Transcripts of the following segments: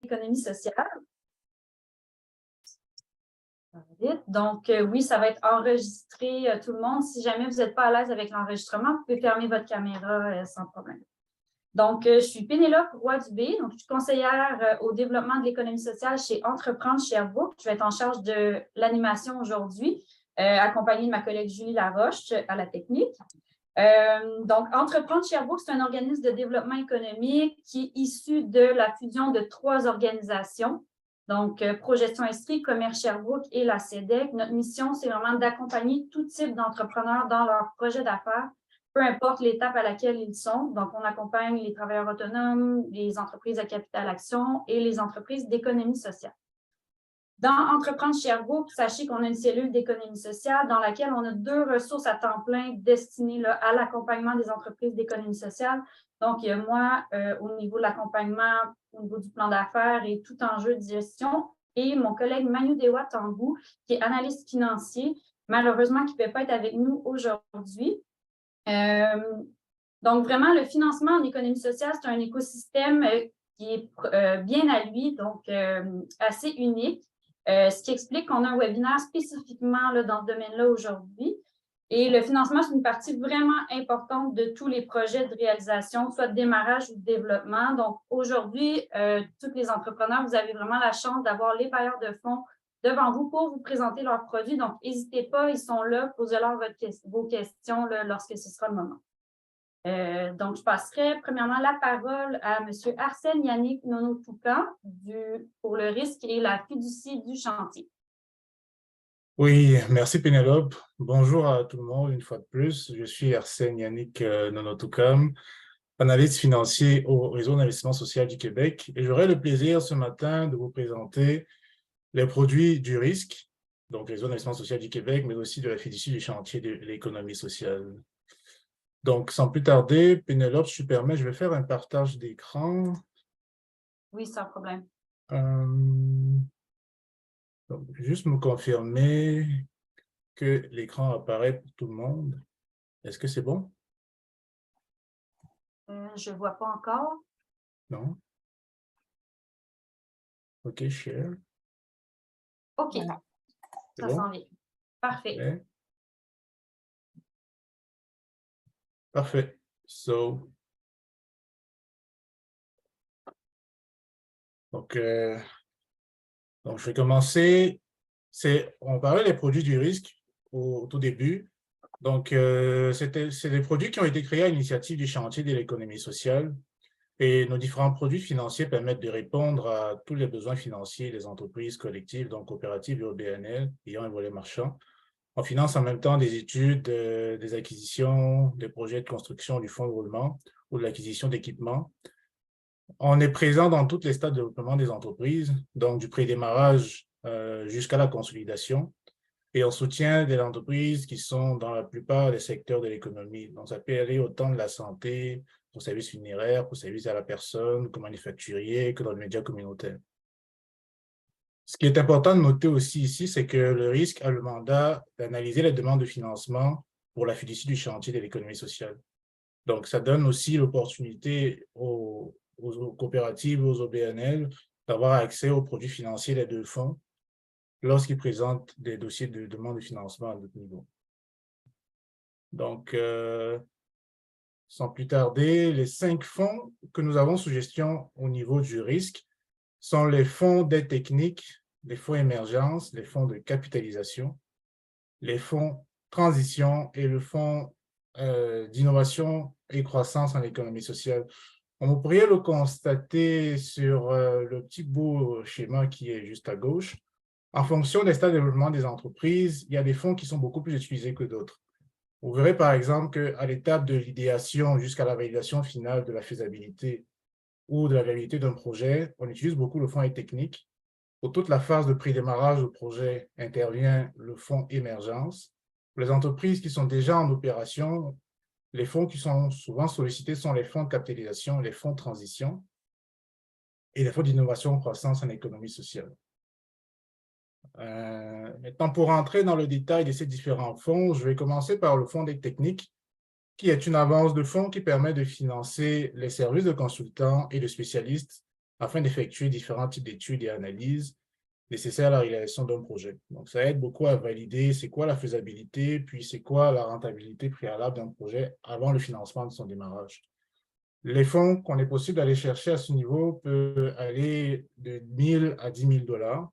l'économie sociale. Donc, oui, ça va être enregistré tout le monde. Si jamais vous n'êtes pas à l'aise avec l'enregistrement, vous pouvez fermer votre caméra sans problème. Donc, je suis Pénélope Roy-Dubé, donc je suis conseillère au développement de l'économie sociale chez Entreprendre Sherbrooke. Je vais être en charge de l'animation aujourd'hui, accompagnée de ma collègue Julie Laroche à la technique. Donc, Entreprendre Sherbrooke, c'est un organisme de développement économique qui est issu de la fusion de 3 organisations. Donc, Progestion Estrie, Commerce Sherbrooke et la CEDEC. Notre mission, c'est vraiment d'accompagner tout type d'entrepreneurs dans leur projet d'affaires, peu importe l'étape à laquelle ils sont. Donc, on accompagne les travailleurs autonomes, les entreprises à capital action et les entreprises d'économie sociale. Dans Entreprendre Sherbrooke, sachez qu'on a une cellule d'économie sociale dans laquelle on a 2 ressources à temps plein destinées là, à l'accompagnement des entreprises d'économie sociale. Donc, il y a moi au niveau de l'accompagnement, au niveau du plan d'affaires et tout enjeu de gestion, et mon collègue Manu Dewa Tambou, qui est analyste financier, malheureusement qui ne peut pas être avec nous aujourd'hui. Donc, vraiment, le financement en économie sociale, c'est un écosystème qui est bien à lui, donc assez unique. Ce qui explique qu'on a un webinaire spécifiquement là, dans ce domaine-là aujourd'hui. Et le financement, c'est une partie vraiment importante de tous les projets de réalisation, soit de démarrage ou de développement. Donc, aujourd'hui, tous les entrepreneurs, vous avez vraiment la chance d'avoir les bailleurs de fonds devant vous pour vous présenter leurs produits. Donc, n'hésitez pas, ils sont là, posez-leur vos questions là, lorsque ce sera le moment. Donc, je passerai premièrement la parole à M. Arsène Yannick Nonotoukan pour le risque et la fiducie du chantier. Oui, merci Pénélope. Bonjour à tout le monde une fois de plus. Je suis Arsène Yannick Nonotoukan, analyste financier au Réseau d'investissement social du Québec. Et j'aurai le plaisir ce matin de vous présenter les produits du risque, donc Réseau d'investissement social du Québec, mais aussi de la fiducie du chantier de l'économie sociale. Donc, sans plus tarder, Pénélope, si tu permets, je vais faire un partage d'écran. Oui, sans problème. Donc, juste me confirmer que l'écran apparaît pour tout le monde. Est-ce que c'est bon? Je ne vois pas encore. Non? OK, share. OK, C'est ça bon? s'en vient. Parfait. Okay. Parfait. Donc, je vais commencer. On parlait des produits du risque au tout début. Donc, c'est des produits qui ont été créés à l'initiative du chantier de l'économie sociale. Et nos différents produits financiers permettent de répondre à tous les besoins financiers des entreprises collectives, donc coopératives et OBNL, ayant un volet marchand. On finance en même temps des études, des acquisitions, des projets de construction du fonds de roulement ou de l'acquisition d'équipements. On est présent dans tous les stades de développement des entreprises, donc du pré-démarrage jusqu'à la consolidation. Et on soutient des entreprises qui sont dans la plupart des secteurs de l'économie. Donc, ça peut aller autant de la santé, aux services funéraires, aux services à la personne, comme manufacturier, que dans le média communautaire. Ce qui est important de noter aussi ici, c'est que le risque a le mandat d'analyser les demandes de financement pour la fiducie du chantier de l'économie sociale. Donc, ça donne aussi l'opportunité aux coopératives, aux OBNL, d'avoir accès aux produits financiers des 2 fonds lorsqu'ils présentent des dossiers de demande de financement à notre niveau. Donc, sans plus tarder, les 5 fonds que nous avons sous gestion au niveau du risque sont les fonds d'aide technique, les fonds émergence, les fonds de capitalisation, les fonds transition et le fonds d'innovation et croissance en économie sociale. On pourrait le constater sur le petit bout schéma qui est juste à gauche. En fonction des stades de développement des entreprises, il y a des fonds qui sont beaucoup plus utilisés que d'autres. Vous verrez par exemple qu'à l'étape de l'idéation jusqu'à la validation finale de la faisabilité ou de la viabilité d'un projet, on utilise beaucoup le fonds aide technique. Pour toute la phase de pré-démarrage du projet intervient le fonds émergence. Pour les entreprises qui sont déjà en opération, les fonds qui sont souvent sollicités sont les fonds de capitalisation, les fonds de transition et les fonds d'innovation croissance en économie sociale. Maintenant, pour entrer dans le détail de ces différents fonds, je vais commencer par le fonds d'aide technique, qui est une avance de fonds qui permet de financer les services de consultants et de spécialistes afin d'effectuer différents types d'études et analyses nécessaires à la réalisation d'un projet. Donc, ça aide beaucoup à valider c'est quoi la faisabilité, puis c'est quoi la rentabilité préalable d'un projet avant le financement de son démarrage. Les fonds qu'on est possible d'aller chercher à ce niveau peuvent aller de 1 000 à 10 000 $.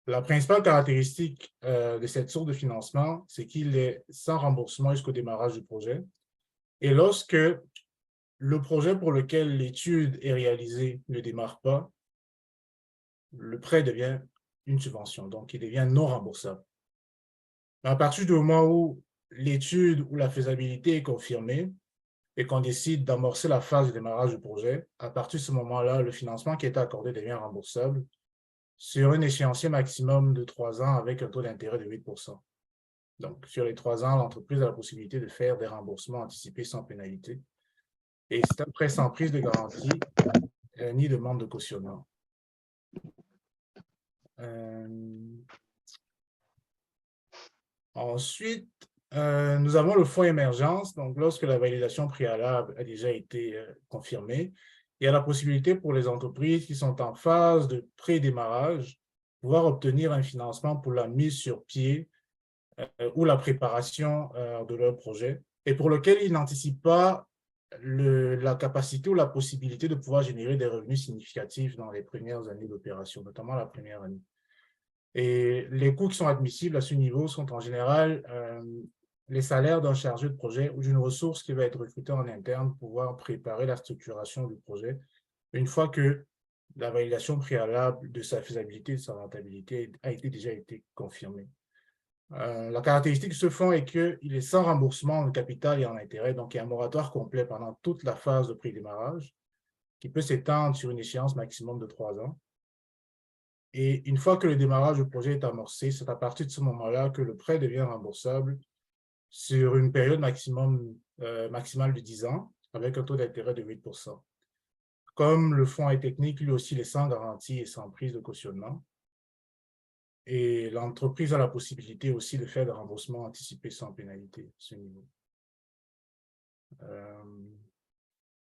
La principale caractéristique de cette source de financement, c'est qu'il est sans remboursement jusqu'au démarrage du projet. Et lorsque le projet pour lequel l'étude est réalisée ne démarre pas, le prêt devient une subvention, donc il devient non remboursable. À partir du moment où l'étude ou la faisabilité est confirmée et qu'on décide d'amorcer la phase de démarrage du projet, à partir de ce moment-là, le financement qui est accordé devient remboursable sur un échéancier maximum de 3 ans avec un taux d'intérêt de 8%. Donc, sur les 3 ans, l'entreprise a la possibilité de faire des remboursements anticipés sans pénalité. Et c'est un prêt sans prise de garantie ni demande de cautionnement. Ensuite, nous avons le fonds émergence. Donc, lorsque la validation préalable a déjà été confirmée, il y a la possibilité pour les entreprises qui sont en phase de pré-démarrage de pouvoir obtenir un financement pour la mise sur pied ou la préparation de leur projet et pour lequel ils n'anticipent pas la capacité ou la possibilité de pouvoir générer des revenus significatifs dans les premières années d'opération, notamment la première année. Et les coûts qui sont admissibles à ce niveau sont en général les salaires d'un chargé de projet ou d'une ressource qui va être recrutée en interne pour pouvoir préparer la structuration du projet une fois que la validation préalable de sa faisabilité et de sa rentabilité a déjà été confirmée. La caractéristique de ce fonds est qu'il est sans remboursement en capital et en intérêt, donc il y a un moratoire complet pendant toute la phase de pré-démarrage qui peut s'étendre sur une échéance maximum de 3 ans. Et une fois que le démarrage du projet est amorcé, c'est à partir de ce moment-là que le prêt devient remboursable sur une période maximale de 10 ans avec un taux d'intérêt de 8%. Comme le fonds est technique, lui aussi, il est sans garantie et sans prise de cautionnement. Et l'entreprise a la possibilité aussi de faire des remboursements anticipés sans pénalité à ce niveau.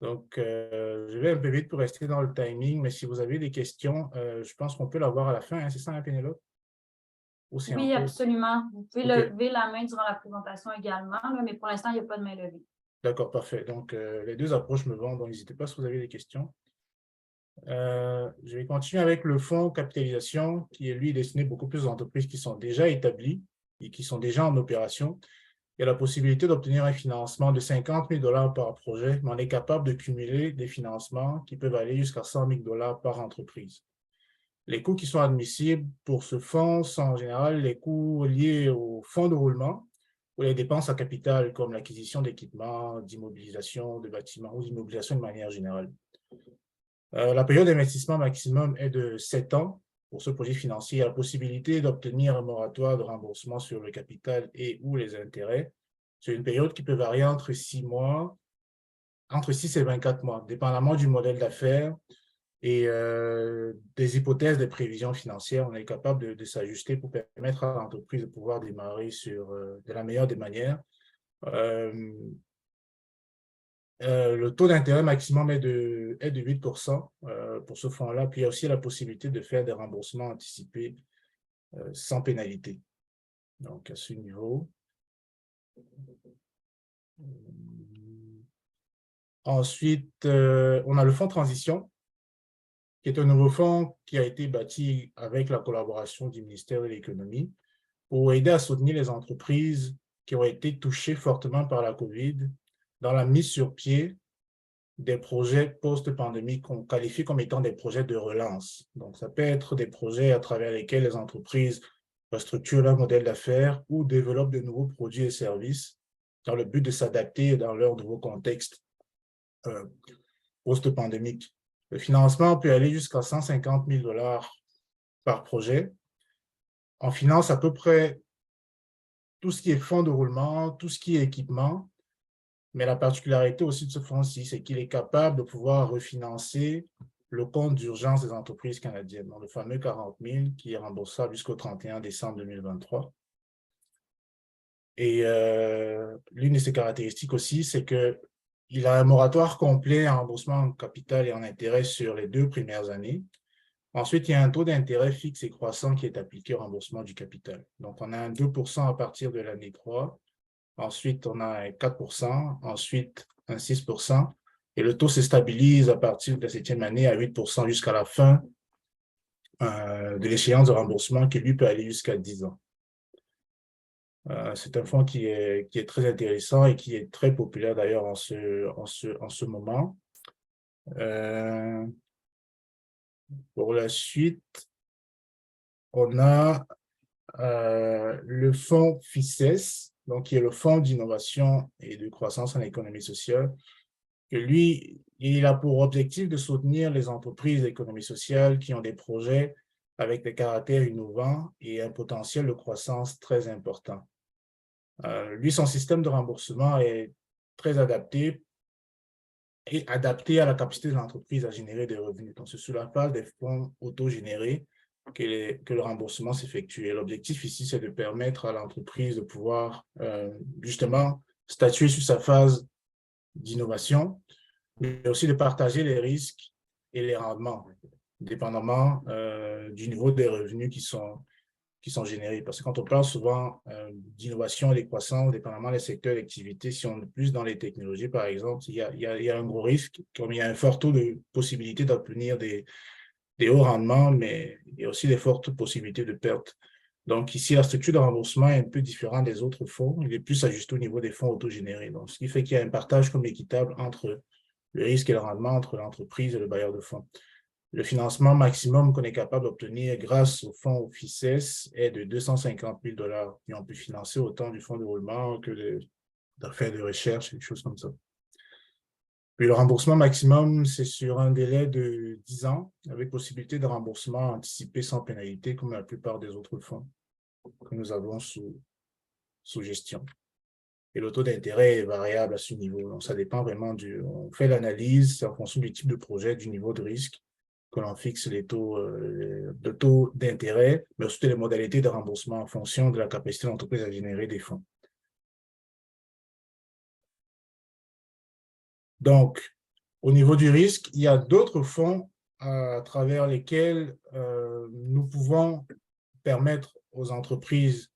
Donc, je vais un peu vite pour rester dans le timing, mais si vous avez des questions, je pense qu'on peut l'avoir à la fin, hein, c'est ça, hein, Pénélope? Oui, absolument. Vous pouvez Okay. lever la main durant la présentation également, là, mais pour l'instant, il n'y a pas de main levée. D'accord, parfait. Donc, les deux approches me vont, donc n'hésitez pas si vous avez des questions. Je vais continuer avec le fonds capitalisation, qui est, lui, destiné beaucoup plus aux entreprises qui sont déjà établies et qui sont déjà en opération. Il y a la possibilité d'obtenir un financement de 50 000 $ par projet, mais on est capable de cumuler des financements qui peuvent aller jusqu'à 100 000 $ par entreprise. Les coûts qui sont admissibles pour ce fonds sont en général les coûts liés au fonds de roulement ou les dépenses à capital comme l'acquisition d'équipements, d'immobilisation de bâtiments ou d'immobilisation de manière générale. La période d'investissement maximum est de 7 ans pour ce projet financier. Il y a la possibilité d'obtenir un moratoire de remboursement sur le capital et ou les intérêts. C'est une période qui peut varier entre 6 mois, entre 6 et 24 mois, dépendamment du modèle d'affaires et des hypothèses de prévision financière. On est capable de s'ajuster pour permettre à l'entreprise de pouvoir démarrer de la meilleure des manières. Le taux d'intérêt maximum est de 8% pour ce fonds-là. Puis il y a aussi la possibilité de faire des remboursements anticipés sans pénalité. Donc, à ce niveau. Ensuite, on a le fonds transition, qui est un nouveau fonds qui a été bâti avec la collaboration du ministère de l'Économie pour aider à soutenir les entreprises qui ont été touchées fortement par la COVID dans la mise sur pied des projets post-pandémie qu'on qualifie comme étant des projets de relance. Donc, ça peut être des projets à travers lesquels les entreprises restructurent leur modèle d'affaires ou développent de nouveaux produits et services dans le but de s'adapter dans leur nouveau contexte post-pandémique. Le financement peut aller jusqu'à 150 000 $ par projet. On finance à peu près tout ce qui est fonds de roulement, tout ce qui est équipement. Mais la particularité aussi de ce fonds-ci, c'est qu'il est capable de pouvoir refinancer le compte d'urgence des entreprises canadiennes, le fameux 40 000 qui est remboursable jusqu'au 31 décembre 2023. Et l'une de ses caractéristiques aussi, c'est que il a un moratoire complet en remboursement en capital et en intérêt sur les 2 premières années. Ensuite, il y a un taux d'intérêt fixe et croissant qui est appliqué au remboursement du capital. Donc, on a un 2% à partir de l'année 3. Ensuite, on a un 4%. Ensuite, un 6%. Et le taux se stabilise à partir de la 7e année à 8% jusqu'à la fin de l'échéance de remboursement qui, lui, peut aller jusqu'à 10 ans. C'est un fonds qui est très intéressant et qui est très populaire d'ailleurs en ce moment. Pour la suite, on a le fonds FICES, donc qui est le Fonds d'innovation et de croissance en économie sociale, que lui, il a pour objectif de soutenir les entreprises d'économie sociale qui ont des projets avec des caractères innovants et un potentiel de croissance très important. Lui, son système de remboursement est très adapté à la capacité de l'entreprise à générer des revenus. Donc, c'est sous la base des fonds autogénérés que le remboursement s'effectue. Et l'objectif ici, c'est de permettre à l'entreprise de pouvoir justement statuer sur sa phase d'innovation, mais aussi de partager les risques et les rendements, dépendamment du niveau des revenus qui sont générés. Parce que quand on parle souvent d'innovation et de croissance, dépendamment des secteurs d'activité, si on est plus dans les technologies, par exemple, il y a un gros risque, comme il y a un fort taux de possibilité d'obtenir des hauts rendements, mais il y a aussi des fortes possibilités de perte. Donc ici, la structure de remboursement est un peu différente des autres fonds. Il est plus ajusté au niveau des fonds autogénérés. Donc, ce qui fait qu'il y a un partage comme équitable entre le risque et le rendement entre l'entreprise et le bailleur de fonds. Le financement maximum qu'on est capable d'obtenir grâce au fonds FICES est de 250 000 $. Et on peut financer autant du fonds de roulement que d'affaires de recherche et des choses comme ça. Puis le remboursement maximum, c'est sur un délai de 10 ans, avec possibilité de remboursement anticipé sans pénalité, comme la plupart des autres fonds que nous avons sous gestion. Et le taux d'intérêt est variable à ce niveau. Donc, ça dépend vraiment on fait l'analyse en fonction du type de projet, du niveau de risque, que l'on fixe le taux d'intérêt, mais aussi les modalités de remboursement en fonction de la capacité de l'entreprise à générer des fonds. Donc, au niveau du risque, il y a d'autres fonds à travers lesquels nous pouvons permettre aux entreprises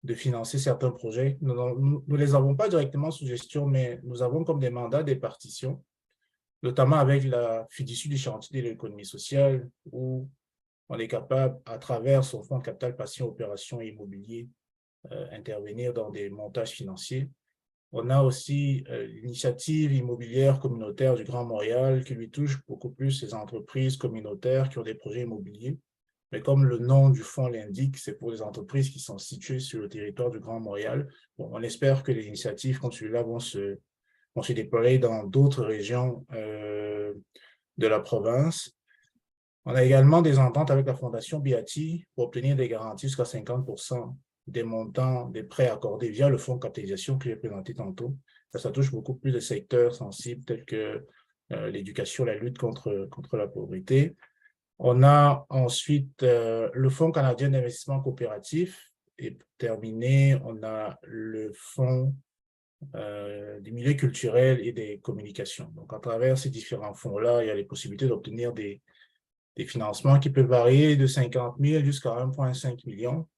de financer certains projets. Nous ne les avons pas directement sous gestion, mais nous avons comme des mandats des partitions, notamment avec la fiducie du chantier de l'économie sociale, où on est capable, à travers son fonds de capital patient opération et immobilier, intervenir dans des montages financiers. On a aussi l'initiative immobilière communautaire du Grand Montréal qui lui touche beaucoup plus ces entreprises communautaires qui ont des projets immobiliers. Mais comme le nom du fonds l'indique, c'est pour les entreprises qui sont situées sur le territoire du Grand Montréal. Bon, on espère que les initiatives comme celui-là vont se déployer dans d'autres régions de la province. On a également des ententes avec la Fondation Beatty pour obtenir des garanties jusqu'à 50% des montants des prêts accordés via le fonds de capitalisation que j'ai présenté tantôt. Ça touche beaucoup plus de secteurs sensibles tels que l'éducation, la lutte contre la pauvreté. On a ensuite le Fonds canadien d'investissement coopératif. Et pour terminer, on a le Fonds des milieux culturels et des communications. Donc, à travers ces différents fonds-là, il y a les possibilités d'obtenir des financements qui peuvent varier de 50 000 jusqu'à 1,5 million,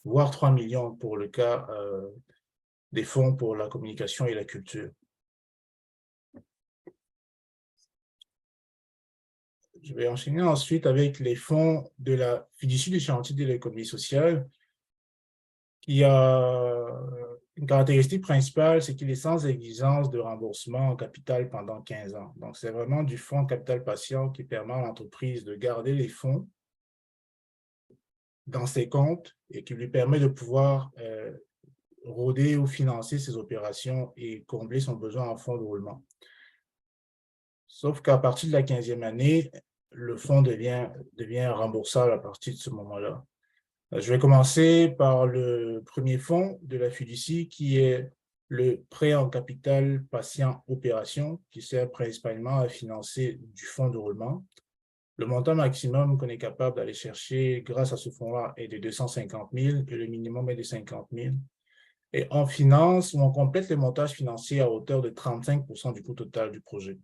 voire 3 millions pour le cas des fonds pour la communication et la culture. Je vais enchaîner ensuite avec les fonds de la fiducie du chantier de l'économie sociale, qui a une caractéristique principale, c'est qu'il est sans exigence de remboursement en capital pendant 15 ans. Donc, c'est vraiment du fonds capital patient qui permet à l'entreprise de garder les fonds dans ses comptes et qui lui permet de pouvoir rôder ou financer ses opérations et combler son besoin en fonds de roulement. Sauf qu'à partir de la 15e année, le fonds devient remboursable à partir de ce moment-là. Je vais commencer par le premier fonds de la fiducie qui est le prêt en capital patient opération qui sert principalement à financer du fonds de roulement. Le montant maximum qu'on est capable d'aller chercher grâce à ce fonds-là est de 250 000 et le minimum est de 50 000. Et on finance ou on complète les montages financiers à hauteur de 35% du coût total du projet.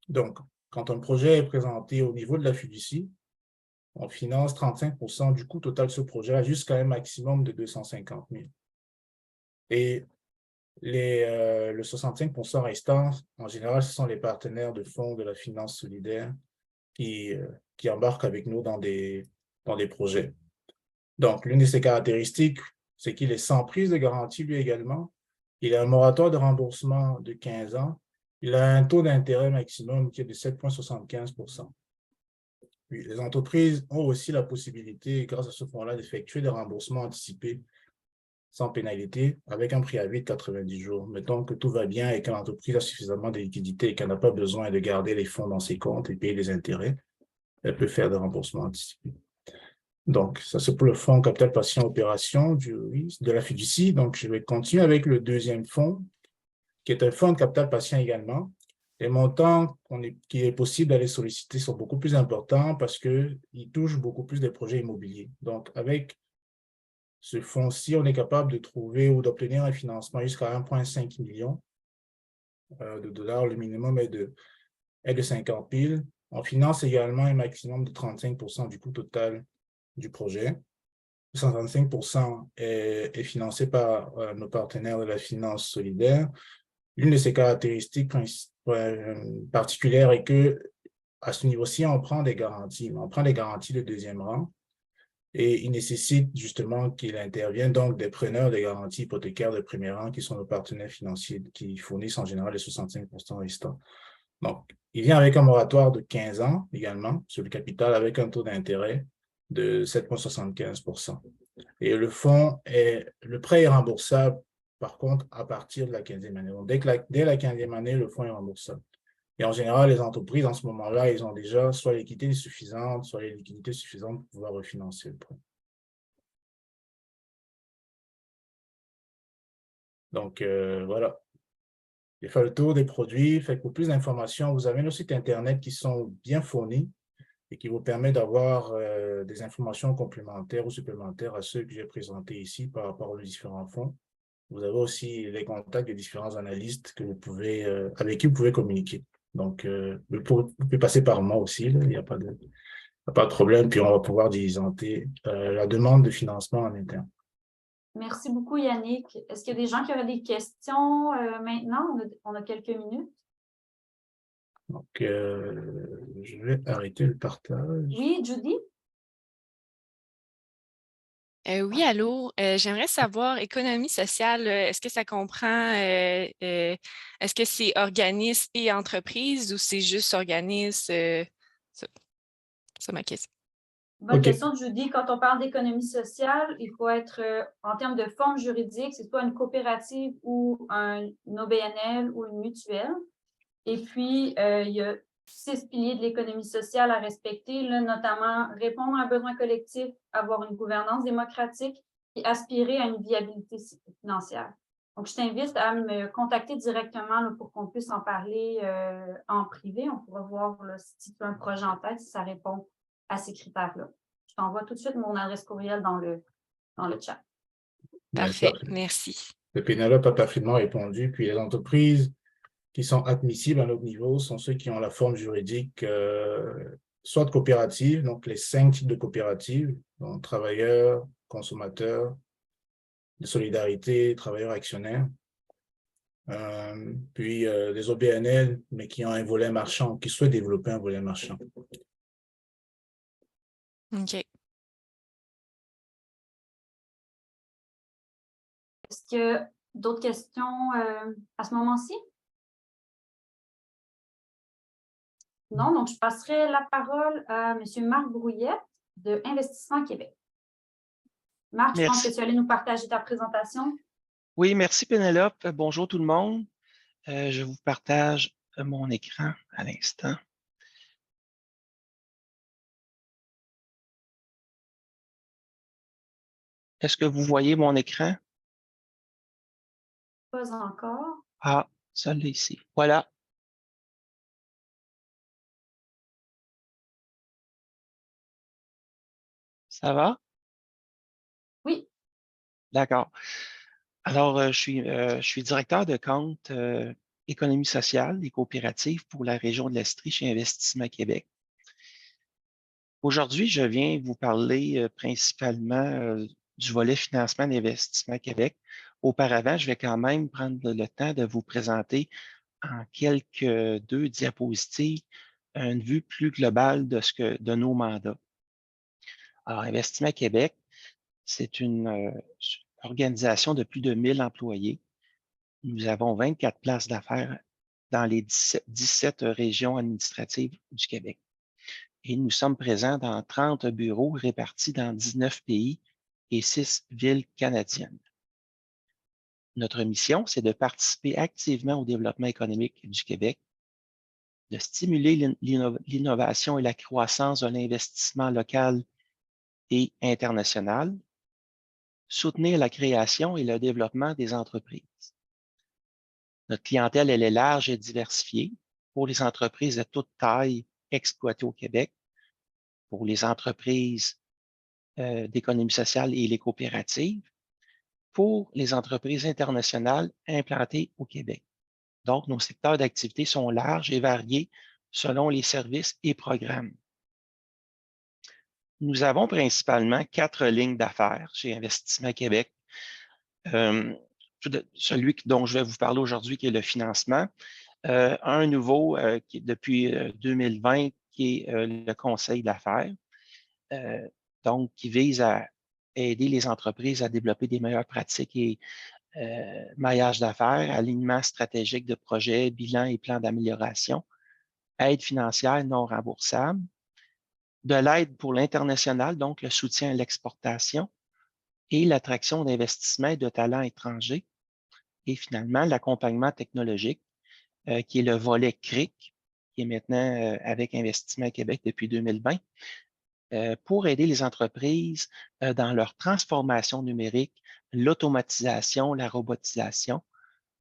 Donc, quand un projet est présenté au niveau de la fiducie, on finance 35% du coût total de ce projet jusqu'à un maximum de 250 000. Et le 65% restant, en général, ce sont les partenaires de fonds de la finance solidaire qui embarquent avec nous dans des projets. Donc, l'une de ses caractéristiques, c'est qu'il est sans prise de garantie lui également. Il a un moratoire de remboursement de 15 ans. Il a un taux d'intérêt maximum qui est de 7,75%. Puis, les entreprises ont aussi la possibilité, grâce à ce fonds-là, d'effectuer des remboursements anticipés sans pénalité avec un préavis de 90 jours. Mettons que tout va bien et que l'entreprise a suffisamment de liquidités et qu'elle n'a pas besoin de garder les fonds dans ses comptes et payer les intérêts, elle peut faire des remboursements anticipés. Donc, ça c'est pour le fonds capital patient opération de la fiducie. Donc, je vais continuer avec le deuxième fonds, qui est un fonds de capital patient également. Les montants qu'il est possible d'aller solliciter sont beaucoup plus importants parce qu'ils touchent beaucoup plus des projets immobiliers. Donc, avec ce fonds-ci, on est capable de trouver ou d'obtenir un financement jusqu'à 1,5 million de dollars. Le minimum est de 50 000. On finance également un maximum de 35% du coût total du projet. 135% est financé par nos partenaires de la finance solidaire. L'une de ses caractéristiques particulières est que à ce niveau-ci, on prend des garanties. On prend des garanties de deuxième rang et il nécessite justement qu'il intervienne donc des preneurs de garanties hypothécaires de premier rang qui sont nos partenaires financiers qui fournissent en général les 65% restants. Donc, il vient avec un moratoire de 15 ans également sur le capital avec un taux d'intérêt de 7,75%. Et le prêt est remboursable, par contre, à partir de la 15e année. Donc, dès la 15e année, le fonds est remboursable. Et en général, les entreprises, en ce moment-là, ils ont déjà soit les liquidités suffisantes, soit les liquidités suffisantes pour pouvoir refinancer le prêt. Donc, voilà. J'ai fait le tour des produits. Fait que pour plus d'informations, vous avez nos sites Internet qui sont bien fournis et qui vous permettent d'avoir des informations complémentaires ou supplémentaires à ceux que j'ai présentés ici par rapport aux différents fonds. Vous avez aussi les contacts des différents analystes avec qui vous pouvez communiquer. Donc, vous pouvez passer par moi aussi, là, il n'y a pas de problème. Puis, on va pouvoir diligenter la demande de financement en interne. Merci beaucoup, Yannick. Est-ce qu'il y a des gens qui auraient des questions maintenant? On a quelques minutes. Donc, je vais arrêter le partage. Oui, Judy? Oui, allô. J'aimerais savoir, économie sociale, est-ce que ça comprend, est-ce que c'est organisme et entreprise ou c'est juste organisme? C'est ma question. Bonne question, Judy. Quand on parle d'économie sociale, il faut être, en termes de forme juridique, c'est soit une coopérative ou une OBNL ou une mutuelle. Et puis, il y a 6 piliers de l'économie sociale à respecter, là, notamment répondre à un besoin collectif, avoir une gouvernance démocratique et aspirer à une viabilité financière. Donc, je t'invite à me contacter directement là, pour qu'on puisse en parler en privé. On pourra voir là, si tu as un projet en tête, si ça répond à ces critères-là. Je t'envoie tout de suite mon adresse courriel dans le chat. Parfait, merci. Le Pénélope a parfaitement répondu. Puis les entreprises qui sont admissibles à notre niveau sont ceux qui ont la forme juridique soit de coopérative, donc les 5 types de coopératives, donc travailleurs, consommateurs, de solidarité, travailleurs actionnaires, puis des OBNL, mais qui ont un volet marchand, qui souhaitent développer un volet marchand. OK. Est-ce qu'il y a d'autres questions à ce moment-ci? Non, donc je passerai la parole à M. Marc Brouillette de Investissement Québec. Marc, je pense que tu allais nous partager ta présentation. Oui, merci Pénélope. Bonjour tout le monde. Je vous partage mon écran à l'instant. Est-ce que vous voyez mon écran? Pas encore. Ah, ça l'est ici. Voilà. Ça va? Oui. D'accord. Alors, je suis directeur de compte économie sociale et coopérative pour la région de l'Estrie chez Investissement Québec. Aujourd'hui, je viens vous parler principalement du volet financement d'Investissement Québec. Auparavant, je vais quand même prendre le temps de vous présenter en quelques 2 diapositives une vue plus globale de nos mandats. Alors, Investissement Québec, c'est une organisation de plus de 1000 employés. Nous avons 24 places d'affaires dans les 17 régions administratives du Québec. Et nous sommes présents dans 30 bureaux répartis dans 19 pays et 6 villes canadiennes. Notre mission, c'est de participer activement au développement économique du Québec, de stimuler l'innovation et la croissance de l'investissement local et international, soutenir la création et le développement des entreprises. Notre clientèle, elle est large et diversifiée pour les entreprises de toute taille exploitées au Québec, pour les entreprises d'économie sociale et les coopératives, pour les entreprises internationales implantées au Québec. Donc, nos secteurs d'activité sont larges et variés selon les services et programmes. Nous avons principalement 4 lignes d'affaires chez Investissement Québec. Celui dont je vais vous parler aujourd'hui, qui est le financement. Un nouveau qui est depuis 2020, qui est le conseil d'affaires, donc qui vise à aider les entreprises à développer des meilleures pratiques et maillage d'affaires, alignement stratégique de projets, bilan et plan d'amélioration, aide financière non remboursable, de l'aide pour l'international, donc le soutien à l'exportation et l'attraction d'investissements et de talents étrangers, et finalement l'accompagnement technologique, qui est le volet CRIC, qui est maintenant avec Investissement Québec depuis 2020, pour aider les entreprises dans leur transformation numérique, l'automatisation, la robotisation,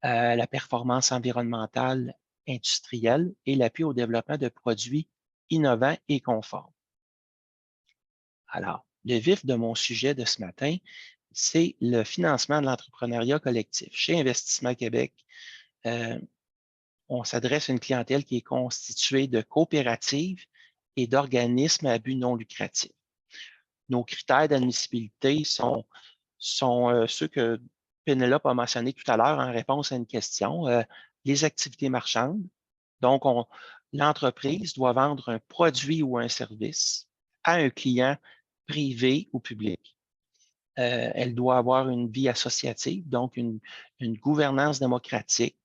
la performance environnementale industrielle et l'appui au développement de produits innovants et conformes. Alors, le vif de mon sujet de ce matin, c'est le financement de l'entrepreneuriat collectif. Chez Investissement Québec, on s'adresse à une clientèle qui est constituée de coopératives et d'organismes à but non lucratif. Nos critères d'admissibilité sont ceux que Pénélope a mentionnés tout à l'heure en réponse à une question. Les activités marchandes. Donc, l'entreprise doit vendre un produit ou un service à un client privé ou public. Elle doit avoir une vie associative, donc une gouvernance démocratique,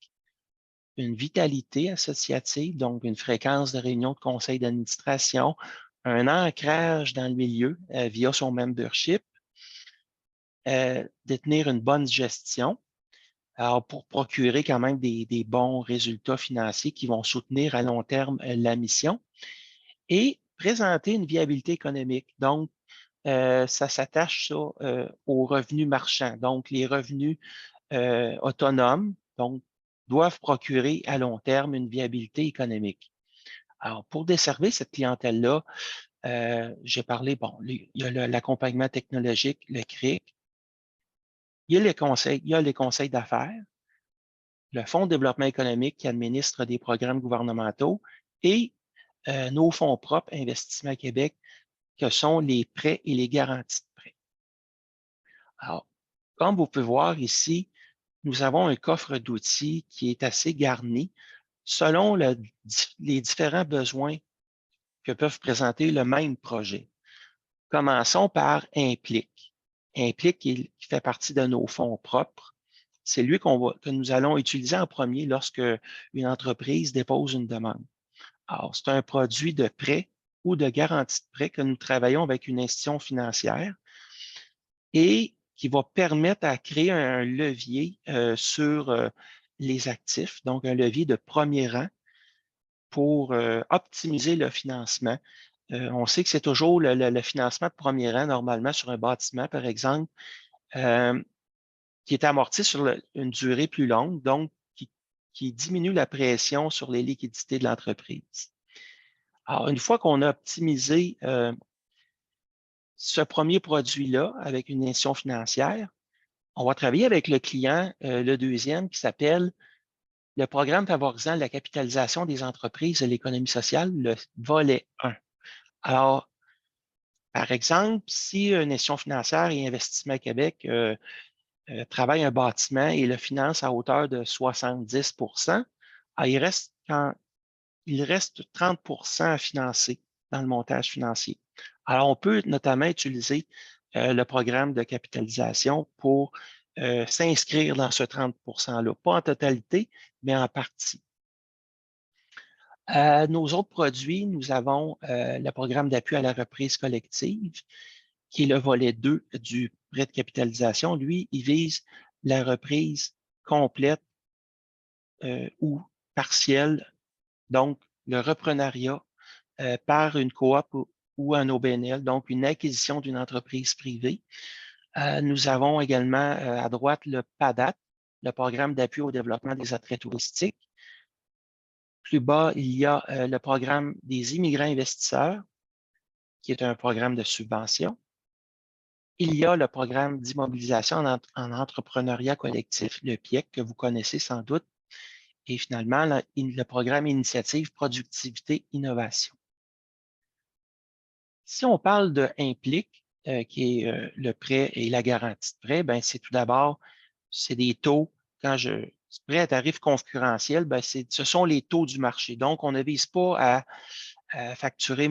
une vitalité associative, donc une fréquence de réunions de conseil d'administration, un ancrage dans le milieu via son membership, détenir une bonne gestion, alors pour procurer quand même des bons résultats financiers qui vont soutenir à long terme la mission et présenter une viabilité économique. Donc, ça s'attache aux revenus marchands. Donc, les revenus autonomes, donc, doivent procurer à long terme une viabilité économique. Alors, pour desservir cette clientèle-là, j'ai parlé, bon, il y a l'accompagnement technologique, le CRIC, il y a les conseils d'affaires, le Fonds de développement économique qui administre des programmes gouvernementaux et nos fonds propres, Investissement Québec, que sont les prêts et les garanties de prêts. Alors, comme vous pouvez voir ici, nous avons un coffre d'outils qui est assez garni selon les différents besoins que peuvent présenter le même projet. Commençons par Implique. Implique qui fait partie de nos fonds propres. C'est lui que nous allons utiliser en premier lorsque une entreprise dépose une demande. Alors, c'est un produit de prêt ou de garantie de prêt que nous travaillons avec une institution financière et qui va permettre à créer un levier sur les actifs, donc un levier de premier rang pour optimiser le financement. On sait que c'est toujours le financement de premier rang, normalement, sur un bâtiment, par exemple, qui est amorti sur une durée plus longue, donc qui diminue la pression sur les liquidités de l'entreprise. Alors, une fois qu'on a optimisé ce premier produit-là avec une institution financière, On va travailler avec le client, le deuxième, qui s'appelle le programme favorisant la capitalisation des entreprises et l'économie sociale, le volet 1. Alors, par exemple, si une institution financière et Investissement Québec travaille un bâtiment et le finance à hauteur de 70 il reste 30 à financer dans le montage financier. Alors, on peut notamment utiliser le programme de capitalisation pour s'inscrire dans ce 30 %-là. Pas en totalité, mais en partie. Nos autres produits, nous avons le programme d'appui à la reprise collective, qui est le volet 2 du prêt de capitalisation. Lui, il vise la reprise complète ou partielle, donc le reprenariat par une coop ou un OBNL, donc une acquisition d'une entreprise privée. Nous avons également à droite le PADAT, le programme d'appui au développement des attraits touristiques. Plus bas, il y a le programme des immigrants investisseurs, qui est un programme de subvention. Il y a le programme d'immobilisation en entrepreneuriat collectif, le PIEC, que vous connaissez sans doute. Et finalement, le programme Initiative Productivité Innovation. Si on parle de Implique, qui est le prêt et la garantie de prêt, ben, c'est tout d'abord, c'est des taux. Quand je prêt à tarif concurrentiel, ben, ce sont les taux du marché. Donc, on ne vise pas à facturer,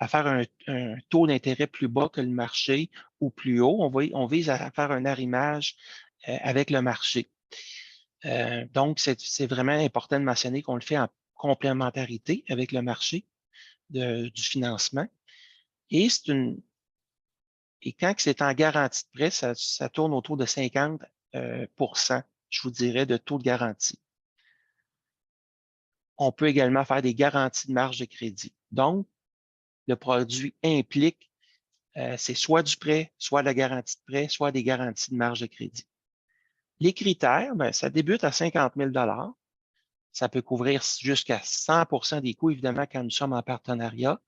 à faire un taux d'intérêt plus bas que le marché ou plus haut. On vise à faire un arrimage avec le marché. Donc, c'est vraiment important de mentionner qu'on le fait en complémentarité avec le marché du financement. Et quand c'est en garantie de prêt, ça tourne autour de 50 je vous dirais, de taux de garantie. On peut également faire des garanties de marge de crédit. Donc, le produit implique, c'est soit du prêt, soit de la garantie de prêt, soit des garanties de marge de crédit. Les critères, ben, ça débute à 50 000 $. Ça peut couvrir jusqu'à 100 % des coûts, évidemment, quand nous sommes en partenariat.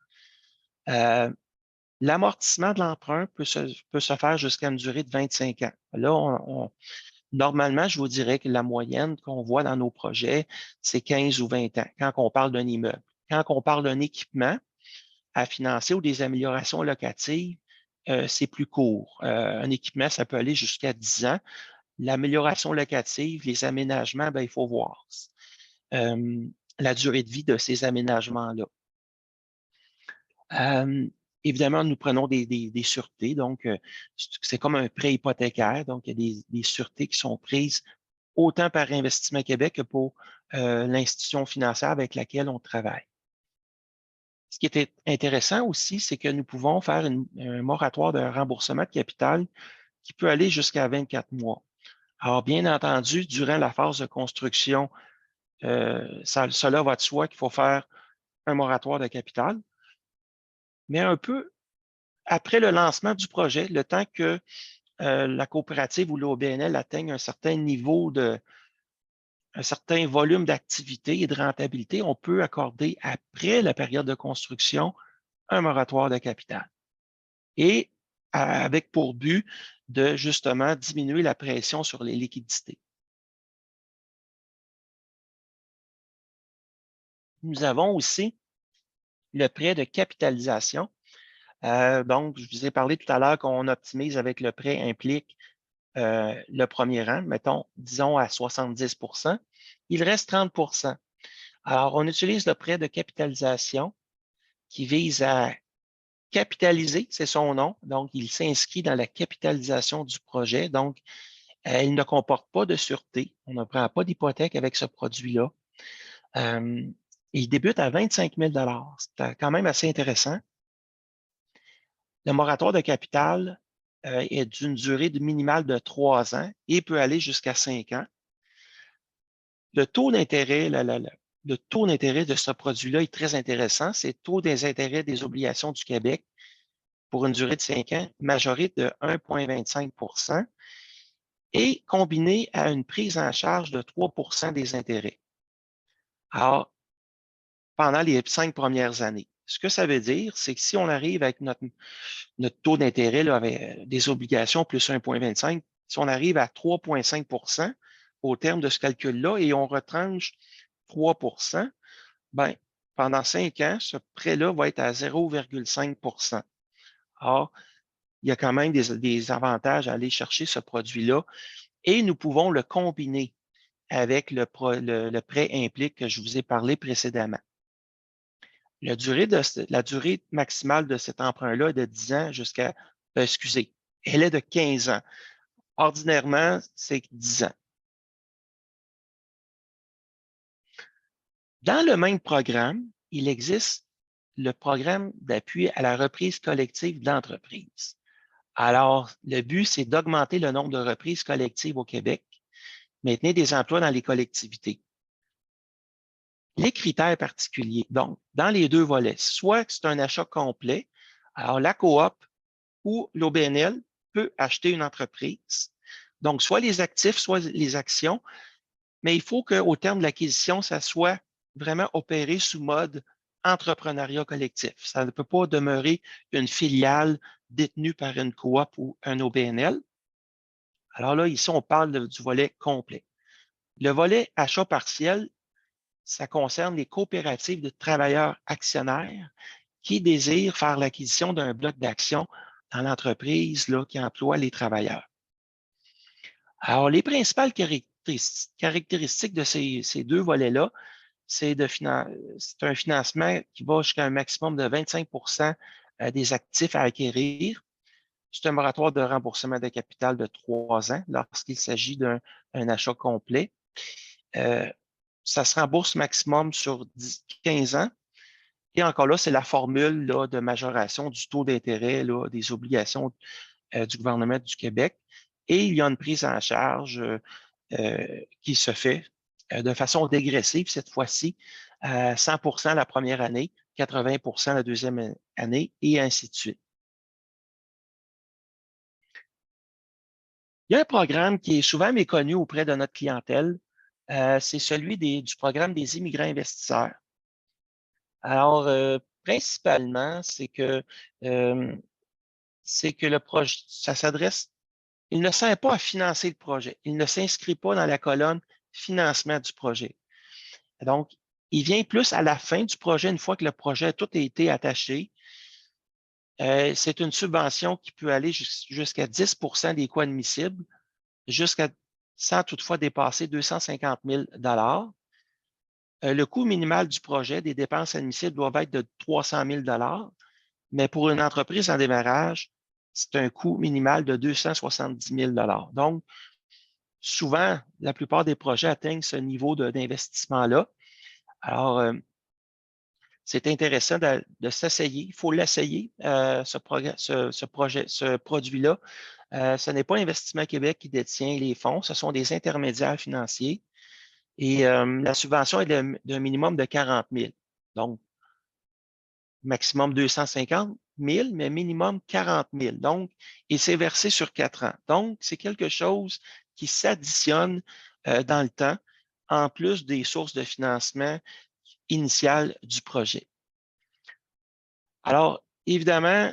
L'amortissement de l'emprunt peut se faire jusqu'à une durée de 25 ans. Là, normalement, je vous dirais que la moyenne qu'on voit dans nos projets, c'est 15 ou 20 ans, quand on parle d'un immeuble. Quand on parle d'un équipement à financer ou des améliorations locatives, c'est plus court. Un équipement, ça peut aller jusqu'à 10 ans. L'amélioration locative, les aménagements, ben, il faut voir la durée de vie de ces aménagements-là. Évidemment, nous prenons des sûretés, donc c'est comme un prêt hypothécaire, donc il y a des sûretés qui sont prises autant par Investissement Québec que pour l'institution financière avec laquelle on travaille. Ce qui est intéressant aussi, c'est que nous pouvons faire un moratoire de remboursement de capital qui peut aller jusqu'à 24 mois. Alors, bien entendu, durant la phase de construction, cela va de soi qu'il faut faire un moratoire de capital, mais un peu après le lancement du projet, le temps que la coopérative ou l'OBNL atteigne un certain niveau un certain volume d'activité et de rentabilité, on peut accorder après la période de construction un moratoire de capital. Et avec pour but de justement diminuer la pression sur les liquidités. Nous avons aussi le prêt de capitalisation. Donc, je vous ai parlé tout à l'heure qu'on optimise avec le prêt implique le premier rang, mettons, disons à 70 %. Il reste 30 %. Alors, on utilise le prêt de capitalisation qui vise à capitaliser, c'est son nom. Donc, il s'inscrit dans la capitalisation du projet. Donc, il ne comporte pas de sûreté. On ne prend pas d'hypothèque avec ce produit-là. Il débute à 25 000 $. C'est quand même assez intéressant. Le moratoire de capital est d'une durée minimale de 3 ans et peut aller jusqu'à 5 ans. Le taux d'intérêt, le taux d'intérêt de ce produit-là est très intéressant. C'est le taux des intérêts des obligations du Québec pour une durée de 5 ans, majoré de 1,25 % et combiné à une prise en charge de 3 % des intérêts. Alors, pendant les 5 premières années. Ce que ça veut dire, c'est que si on arrive avec notre taux d'intérêt avec des obligations plus 1,25, si on arrive à 3,5 au terme de ce calcul-là et on retranche 3 ben, pendant 5 ans, ce prêt-là va être à 0,5 Or, il y a quand même des avantages à aller chercher ce produit-là et nous pouvons le combiner avec le prêt implique que je vous ai parlé précédemment. La durée maximale de cet emprunt-là est de 10 ans jusqu'à, excusez, elle est de 15 ans. Ordinairement, c'est 10 ans. Dans le même programme, il existe le programme d'appui à la reprise collective d'entreprise. Alors, le but, c'est d'augmenter le nombre de reprises collectives au Québec, maintenir des emplois dans les collectivités. Les critères particuliers, donc, dans les deux volets, soit c'est un achat complet, alors la coop ou l'OBNL peut acheter une entreprise, donc soit les actifs, soit les actions, mais il faut qu'au terme de l'acquisition, ça soit vraiment opéré sous mode entrepreneuriat collectif. Ça ne peut pas demeurer une filiale détenue par une coop ou un OBNL. Alors là, ici, on parle du volet complet. Le volet achat partiel, ça concerne les coopératives de travailleurs actionnaires qui désirent faire l'acquisition d'un bloc d'actions dans l'entreprise qui emploie les travailleurs. Alors, les principales caractéristiques de ces deux volets-là, c'est un financement qui va jusqu'à un maximum de 25 des actifs à acquérir. C'est un moratoire de remboursement de capital de 3 ans lorsqu'il s'agit d'un achat complet. Ça se rembourse maximum sur 15 ans. Et encore là, c'est la formule de majoration du taux d'intérêt des obligations du gouvernement du Québec. Et il y a une prise en charge qui se fait de façon dégressive cette fois-ci, à 100 la première année, 80 la deuxième année, et ainsi de suite. Il y a un programme qui est souvent méconnu auprès de notre clientèle, c'est celui du programme des immigrants investisseurs. Alors, principalement, c'est que le projet, ça s'adresse, il ne sert pas à financer le projet. Il ne s'inscrit pas dans la colonne financement du projet. Donc, il vient plus à la fin du projet, une fois que le projet tout a été attaché. C'est une subvention qui peut aller jusqu'à 10 des coûts admissibles, sans toutefois dépasser 250 000 Le coût minimal du projet des dépenses admissibles doit être de 300 000 mais pour une entreprise en démarrage, c'est un coût minimal de 270 000 Donc, souvent, la plupart des projets atteignent ce niveau d'investissement-là. Alors, c'est intéressant de s'essayer. Il faut l'essayer, ce produit-là. Ce n'est pas Investissement Québec qui détient les fonds, ce sont des intermédiaires financiers. Et la subvention est d'un minimum de 40 000. Donc, maximum 250 000, mais minimum 40 000. Donc, et c'est versé sur 4 ans. Donc, c'est quelque chose qui s'additionne dans le temps, en plus des sources de financement initiales du projet. Alors, évidemment,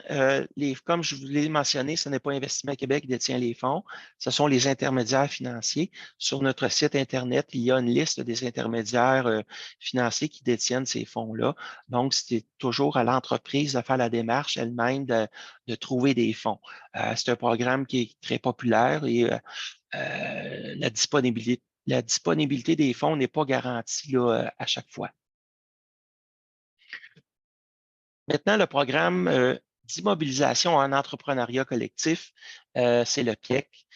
comme je vous l'ai mentionné, ce n'est pas Investissement Québec qui détient les fonds, ce sont les intermédiaires financiers. Sur notre site Internet, il y a une liste des intermédiaires financiers qui détiennent ces fonds-là. Donc, c'est toujours à l'entreprise de faire la démarche elle-même de trouver des fonds. C'est un programme qui est très populaire et la disponibilité des fonds n'est pas garantie à chaque fois. Maintenant, le programme d'immobilisation en entrepreneuriat collectif, c'est le PIEC.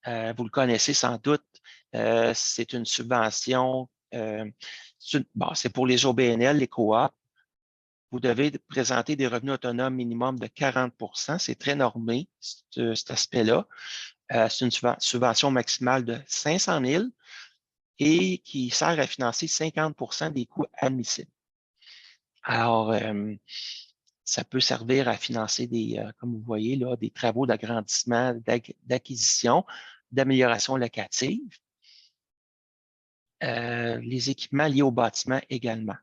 Vous le connaissez sans doute. C'est une subvention, c'est pour les OBNL, les coops. Vous devez présenter des revenus autonomes minimum de 40 c'est très normé, cet aspect-là. C'est une subvention maximale de 500 000 et qui sert à financer 50 des coûts admissibles. Alors, ça peut servir à financer comme vous voyez, là, des travaux d'agrandissement, d'acquisition, d'amélioration locative, les équipements liés au bâtiment également.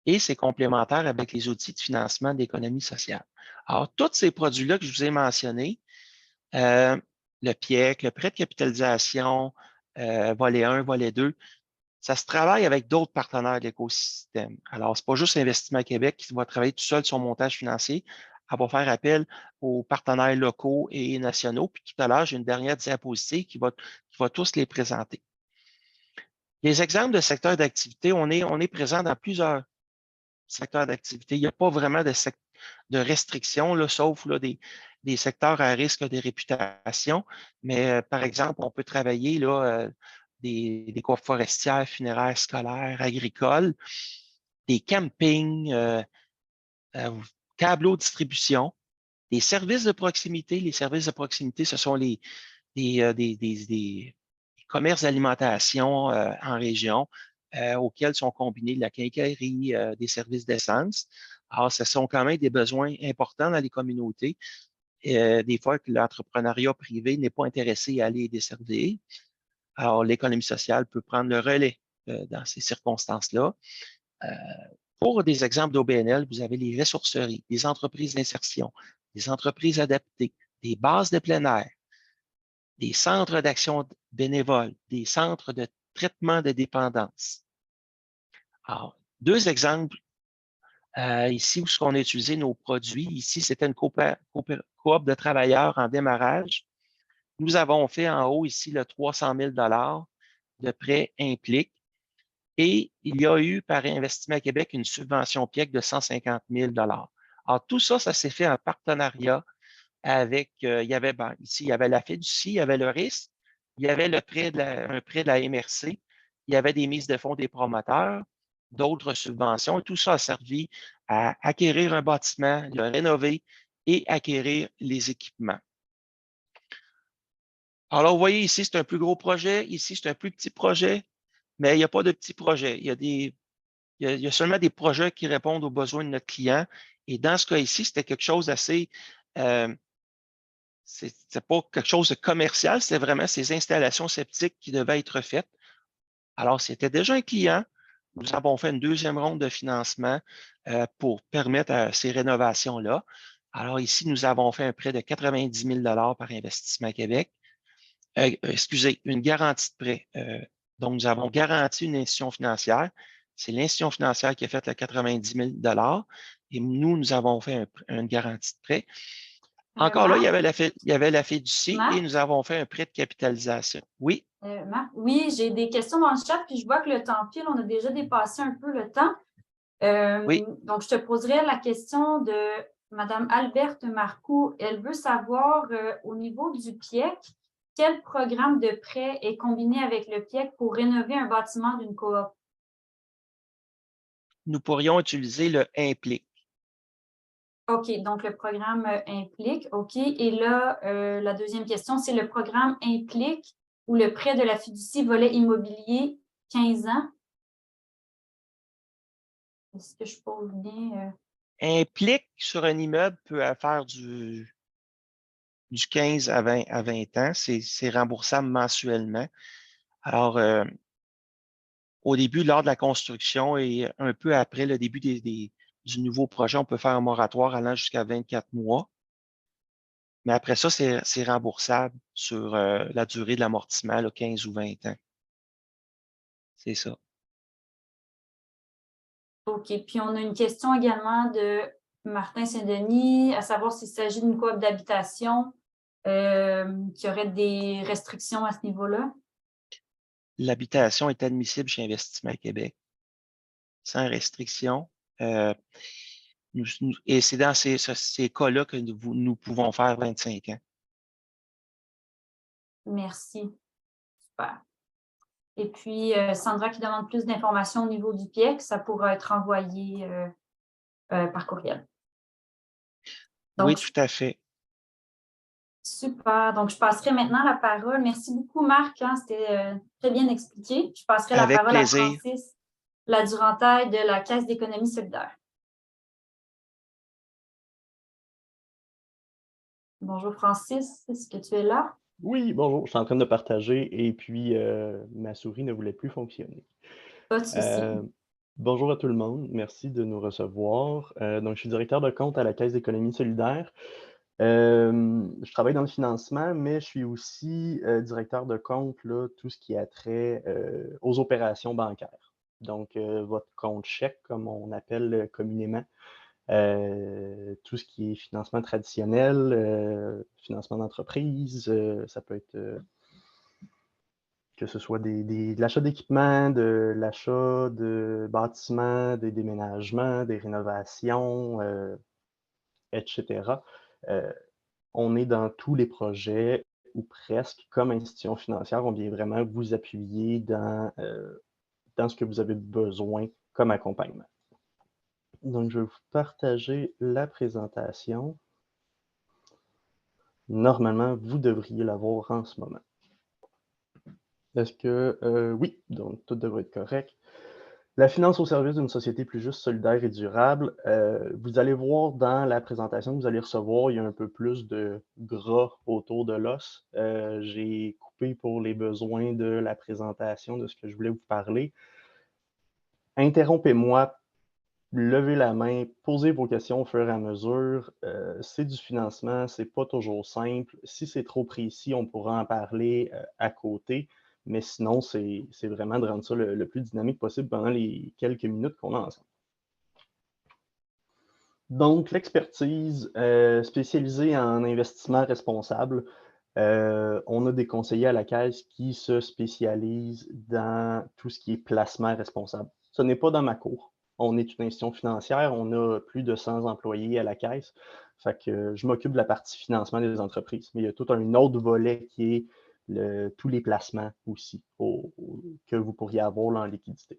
et c'est complémentaire avec les outils de financement d'économie sociale. Alors, tous ces produits-là que je vous ai mentionnés, le PIEC, le prêt de capitalisation, volet 1, volet 2, ça se travaille avec d'autres partenaires de l'écosystème. Alors, ce n'est pas juste Investissement Québec qui va travailler tout seul sur son montage financier. Elle va faire appel aux partenaires locaux et nationaux. Puis tout à l'heure, j'ai une dernière diapositive qui va tous les présenter. Les exemples de secteurs d'activité, on est présent dans plusieurs secteurs d'activité. Il n'y a pas vraiment de restrictions, là, sauf là, des secteurs à risque de réputation. Mais par exemple, on peut travailler là, des cours forestières, funéraires, scolaires, agricoles, des campings, câbleaux distribution, des services de proximité. Les services de proximité, ce sont des commerces d'alimentation en région auxquels sont combinés de la quincaillerie, des services d'essence. Alors, ce sont quand même des besoins importants dans les communautés. Des fois que l'entrepreneuriat privé n'est pas intéressé à aller les desservir. Alors, l'économie sociale peut prendre le relais dans ces circonstances-là. Pour des exemples d'OBNL, vous avez les ressourceries, des entreprises d'insertion, des entreprises adaptées, des bases de plein air, des centres d'action bénévole, des centres de traitement de dépendance. Alors, deux exemples ici où on a utilisé nos produits. Ici, c'était une coop de travailleurs en démarrage. Nous avons fait en haut ici le 300 000 de prêt implique. Et il y a eu par Investissement Québec une subvention PIEC de 150 000 Alors, tout ça, ça s'est fait en partenariat avec, ici, il y avait la fiducie, il y avait le risque, il y avait un prêt de la MRC, il y avait des mises de fonds des promoteurs, d'autres subventions. Et tout ça a servi à acquérir un bâtiment, le rénover et acquérir les équipements. Alors, vous voyez ici, c'est un plus gros projet. Ici, c'est un plus petit projet, mais il n'y a pas de petits projets. Il y a seulement des projets qui répondent aux besoins de notre client. Et dans ce cas ici, c'était quelque chose d'assez... c'est pas quelque chose de commercial, c'était vraiment ces installations sceptiques qui devaient être faites. Alors, c'était déjà un client. Nous avons fait une deuxième ronde de financement pour permettre ces rénovations-là. Alors ici, nous avons fait un prêt de 90 000 par Investissement Québec. Excusez, une garantie de prêt. Donc, nous avons garanti une institution financière. C'est l'institution financière qui a fait le 90 000 et nous avons fait une garantie de prêt. Encore là, il y avait la fiducie et nous avons fait un prêt de capitalisation. Oui. Marc, oui, j'ai des questions dans le chat, puis je vois que le temps file, on a déjà dépassé un peu le temps. Oui. Donc, je te poserai la question de Mme Alberte Marcoux. Elle veut savoir, au niveau du PIEC, quel programme de prêt est combiné avec le PIEC pour rénover un bâtiment d'une coop? Nous pourrions utiliser le implique. OK, donc le programme implique. OK. Et là, la deuxième question, c'est le programme implique ou le prêt de la fiducie volet immobilier 15 ans? Est-ce que je pose bien? Implique sur un immeuble peut faire du 15 à 20 ans. C'est remboursable mensuellement. Alors, au début, lors de la construction et un peu après le début du nouveau projet, on peut faire un moratoire allant jusqu'à 24 mois. Mais après ça, c'est remboursable sur la durée de l'amortissement, 15 ou 20 ans. C'est ça. OK. Puis, on a une question également de Martin Saint-Denis, à savoir s'il s'agit d'une coop d'habitation qui aurait des restrictions à ce niveau-là. L'habitation est admissible chez Investissement Québec, sans restriction. Et c'est dans ces cas-là que nous pouvons faire 25 ans. Merci. Super. Et puis, Sandra qui demande plus d'informations au niveau du PIEC, ça pourra être envoyé par courriel. Donc, Oui, tout à fait. Super. Donc, je passerai maintenant la parole. Merci beaucoup, Marc. Hein, c'était très bien expliqué. Je passerai la parole à Francis Ladurentaille de la Caisse d'économie solidaire. Bonjour, Francis. Est-ce que tu es là? Oui, bonjour. Je suis en train de partager et puis ma souris ne voulait plus fonctionner. Pas de souci. Bonjour à tout le monde, merci de nous recevoir. Donc, je suis directeur de compte à la Caisse d'économie solidaire. Je travaille dans le financement, mais je suis aussi directeur de compte, là, tout ce qui a trait aux opérations bancaires. Donc, votre compte chèque, comme on appelle communément, tout ce qui est financement traditionnel, financement d'entreprise, ça peut être que ce soit de l'achat d'équipements, de l'achat de bâtiments, des déménagements, des rénovations, etc. On est dans tous les projets ou presque comme institution financière. On vient vraiment vous appuyer dans ce que vous avez besoin comme accompagnement. Donc, je vais vous partager la présentation. Normalement, vous devriez l'avoir en ce moment. Est-ce que oui, donc tout devrait être correct. La finance au service d'une société plus juste, solidaire et durable. Vous allez voir dans la présentation que vous allez recevoir, il y a un peu plus de gras autour de l'os. J'ai coupé pour les besoins de la présentation de ce que je voulais vous parler. Interrompez-moi, levez la main, posez vos questions au fur et à mesure. C'est du financement, c'est pas toujours simple. Si c'est trop précis, on pourra en parler à côté. Mais sinon, c'est vraiment de rendre ça le plus dynamique possible pendant les quelques minutes qu'on a ensemble. Donc, l'expertise spécialisée en investissement responsable. On a des conseillers à la Caisse qui se spécialisent dans tout ce qui est placement responsable. Ce n'est pas dans ma cour. On est une institution financière, on a plus de 100 employés à la Caisse. Fait que je m'occupe de la partie financement des entreprises. Mais il y a tout un autre volet qui est tous les placements aussi que vous pourriez avoir là, en liquidité.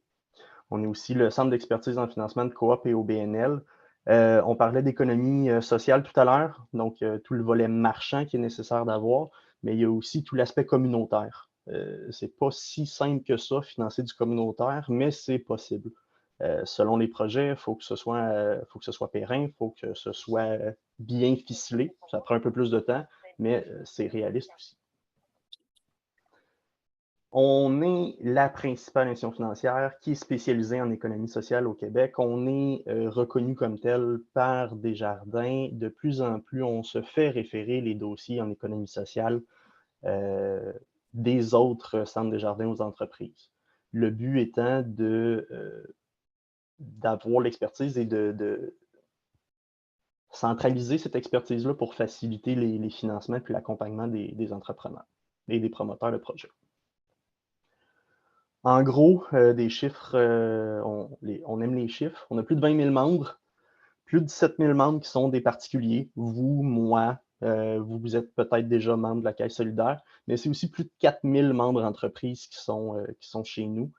On est aussi le Centre d'expertise en financement de Coop et OBNL. On parlait d'économie sociale tout à l'heure, donc tout le volet marchand qui est nécessaire d'avoir, mais il y a aussi tout l'aspect communautaire. C'est pas si simple que ça, financer du communautaire, mais c'est possible. Selon les projets, il faut que ce soit périn, il faut que ce soit bien ficelé. Ça prend un peu plus de temps, mais c'est réaliste aussi. On est la principale institution financière qui est spécialisée en économie sociale au Québec. On est reconnu comme tel par Desjardins. De plus en plus, on se fait référer les dossiers en économie sociale des autres centres Desjardins aux entreprises. Le but étant d'avoir l'expertise et de centraliser cette expertise-là pour faciliter les financements et l'accompagnement des entrepreneurs et des promoteurs de projets. En gros, des chiffres, on aime les chiffres. On a plus de 20 000 membres, plus de 17 000 membres qui sont des particuliers. Vous, moi, vous êtes peut-être déjà membre de la Caisse solidaire, mais c'est aussi plus de 4 000 membres d'entreprises qui sont chez nous.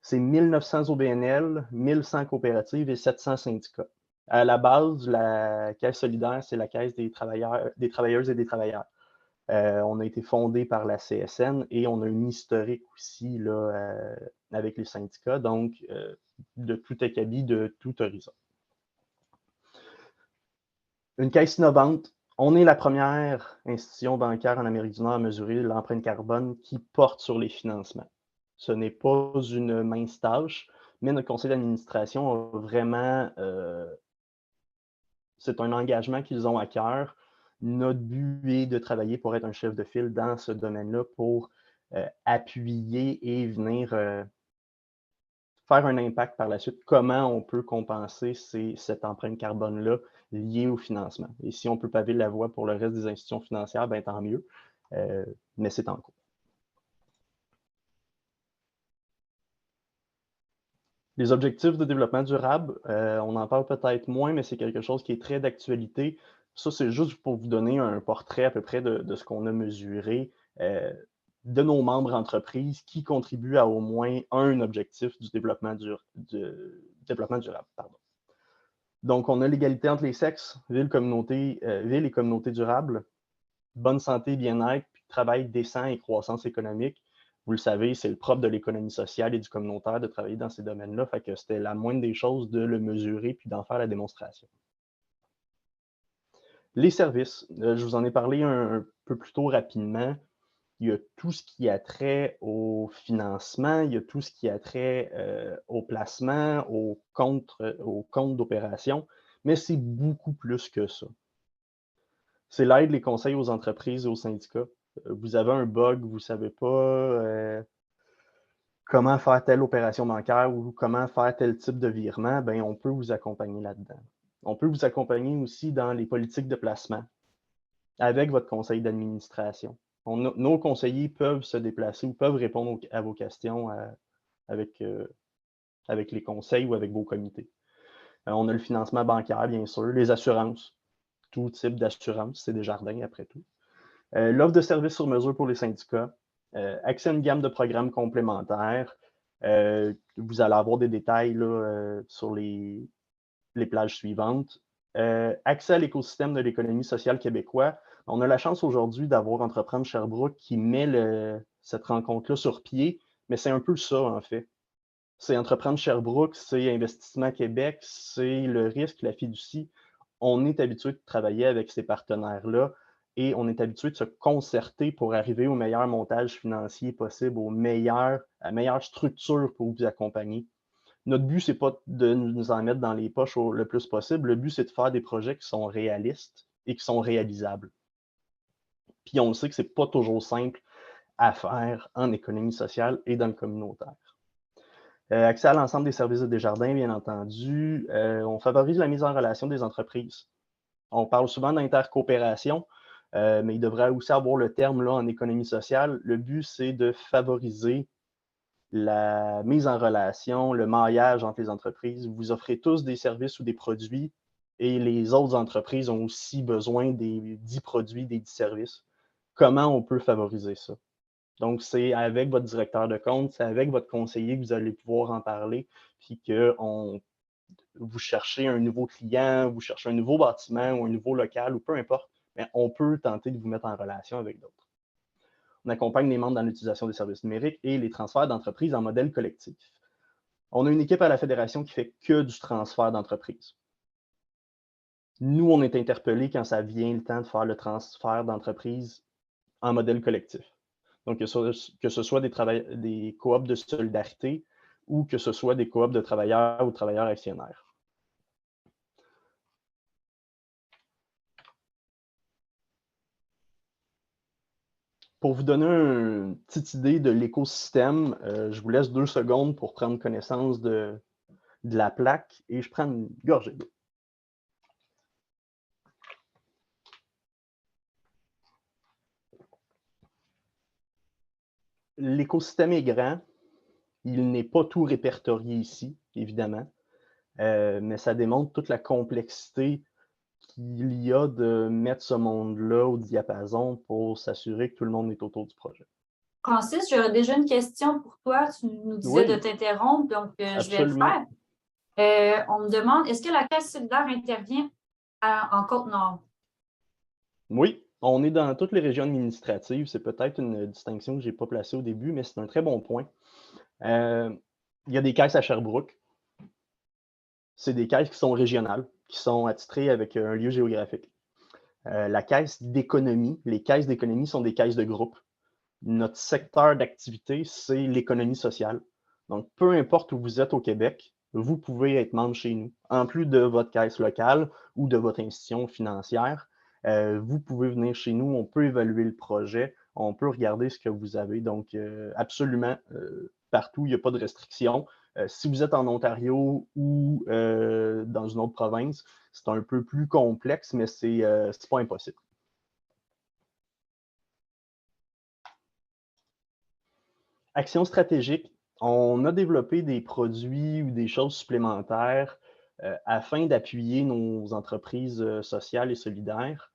C'est 1900 OBNL, 1100 coopératives et 700 syndicats. À la base, la Caisse solidaire, c'est la Caisse des travailleuses et des travailleurs. On a été fondé par la CSN et on a une historique aussi là, avec les syndicats, donc de tout acabit, de tout horizon. Une caisse innovante. On est la première institution bancaire en Amérique du Nord à mesurer l'empreinte carbone qui porte sur les financements. Ce n'est pas une mince tâche, mais notre conseil d'administration a vraiment... c'est un engagement qu'ils ont à cœur. Notre but est de travailler pour être un chef de file dans ce domaine-là pour appuyer et venir faire un impact par la suite. Comment on peut compenser cette empreinte carbone-là liée au financement. Et si on peut paver la voie pour le reste des institutions financières, ben, tant mieux, mais c'est en cours. Les objectifs de développement durable, on en parle peut-être moins, mais c'est quelque chose qui est très d'actualité. Ça, c'est juste pour vous donner un portrait à peu près de ce qu'on a mesuré de nos membres entreprises qui contribuent à au moins un objectif du développement durable. Pardon. Donc, on a l'égalité entre les sexes, ville et communauté durable, bonne santé, bien-être, puis travail décent et croissance économique. Vous le savez, c'est le propre de l'économie sociale et du communautaire de travailler dans ces domaines-là. Fait que c'était la moindre des choses de le mesurer puis d'en faire la démonstration. Les services, je vous en ai parlé un peu plus tôt rapidement. il y a tout ce qui a trait au financement, il y a tout ce qui a trait au placement, au compte d'opération, mais c'est beaucoup plus que ça. C'est l'aide, les conseils aux entreprises et aux syndicats. Vous avez un bug, vous ne savez pas comment faire telle opération bancaire ou comment faire tel type de virement, ben, on peut vous accompagner là-dedans. On peut vous accompagner aussi dans les politiques de placement avec votre conseil d'administration. Nos conseillers peuvent se déplacer ou peuvent répondre à vos questions avec les conseils ou avec vos comités. On a le financement bancaire, bien sûr, les assurances, tout type d'assurance, c'est Desjardins après tout. L'offre de services sur mesure pour les syndicats, accès à une gamme de programmes complémentaires. Vous allez avoir des détails là, sur les plages suivantes. Accès à l'écosystème de l'économie sociale québécois. On a la chance aujourd'hui d'avoir Entreprendre Sherbrooke qui met cette rencontre-là sur pied, mais c'est un peu ça, en fait. C'est Entreprendre Sherbrooke, c'est Investissement Québec, c'est le risque, la fiducie. On est habitué de travailler avec ces partenaires-là et on est habitué de se concerter pour arriver au meilleur montage financier possible, à la meilleure structure pour vous accompagner. Notre but, ce n'est pas de nous en mettre dans les poches le plus possible. Le but, c'est de faire des projets qui sont réalistes et qui sont réalisables. Puis on le sait que ce n'est pas toujours simple à faire en économie sociale et dans le communautaire. Accès à l'ensemble des services de Desjardins, bien entendu. On favorise la mise en relation des entreprises. On parle souvent d'intercoopération, mais il devrait aussi avoir le terme là, en économie sociale. Le but, c'est de favoriser la mise en relation, le maillage entre les entreprises. Vous offrez tous des services ou des produits et les autres entreprises ont aussi besoin des 10 produits, des 10 services. Comment on peut favoriser ça? Donc, c'est avec votre directeur de compte, c'est avec votre conseiller que vous allez pouvoir en parler, puis que vous cherchez un nouveau client, vous cherchez un nouveau bâtiment ou un nouveau local, ou peu importe, mais on peut tenter de vous mettre en relation avec d'autres. On accompagne les membres dans l'utilisation des services numériques et les transferts d'entreprises en modèle collectif. On a une équipe à la Fédération qui fait que du transfert d'entreprise. Nous, on est interpellés quand ça vient le temps de faire le transfert d'entreprise en modèle collectif. Donc, que ce soit des coops de solidarité ou que ce soit des coops de travailleurs ou travailleurs actionnaires. Pour vous donner une petite idée de l'écosystème, je vous laisse 2 secondes pour prendre connaissance de la plaque et je prends une gorgée d'eau. L'écosystème est grand. Il n'est pas tout répertorié ici, évidemment, mais ça démontre toute la complexité qu'il y a de mettre ce monde-là au diapason pour s'assurer que tout le monde est autour du projet. Francis, j'aurais déjà une question pour toi. Tu nous disais de t'interrompre, donc je vais le faire. On me demande, est-ce que la Caisse solidaire intervient en Côte-Nord? Oui, on est dans toutes les régions administratives. C'est peut-être une distinction que je n'ai pas placée au début, mais c'est un très bon point. Il y a des caisses à Sherbrooke. C'est des caisses qui sont régionales, qui sont attitrées avec un lieu géographique. La caisse d'économie, les caisses d'économie sont des caisses de groupe. Notre secteur d'activité, c'est l'économie sociale. Donc, peu importe où vous êtes au Québec, vous pouvez être membre chez nous. En plus de votre caisse locale ou de votre institution financière, vous pouvez venir chez nous, on peut évaluer le projet, on peut regarder ce que vous avez. Donc, absolument, partout, il n'y a pas de restriction. Si vous êtes en Ontario ou dans une autre province, c'est un peu plus complexe, mais c'est pas impossible. Action stratégique, on a développé des produits ou des choses supplémentaires afin d'appuyer nos entreprises sociales et solidaires.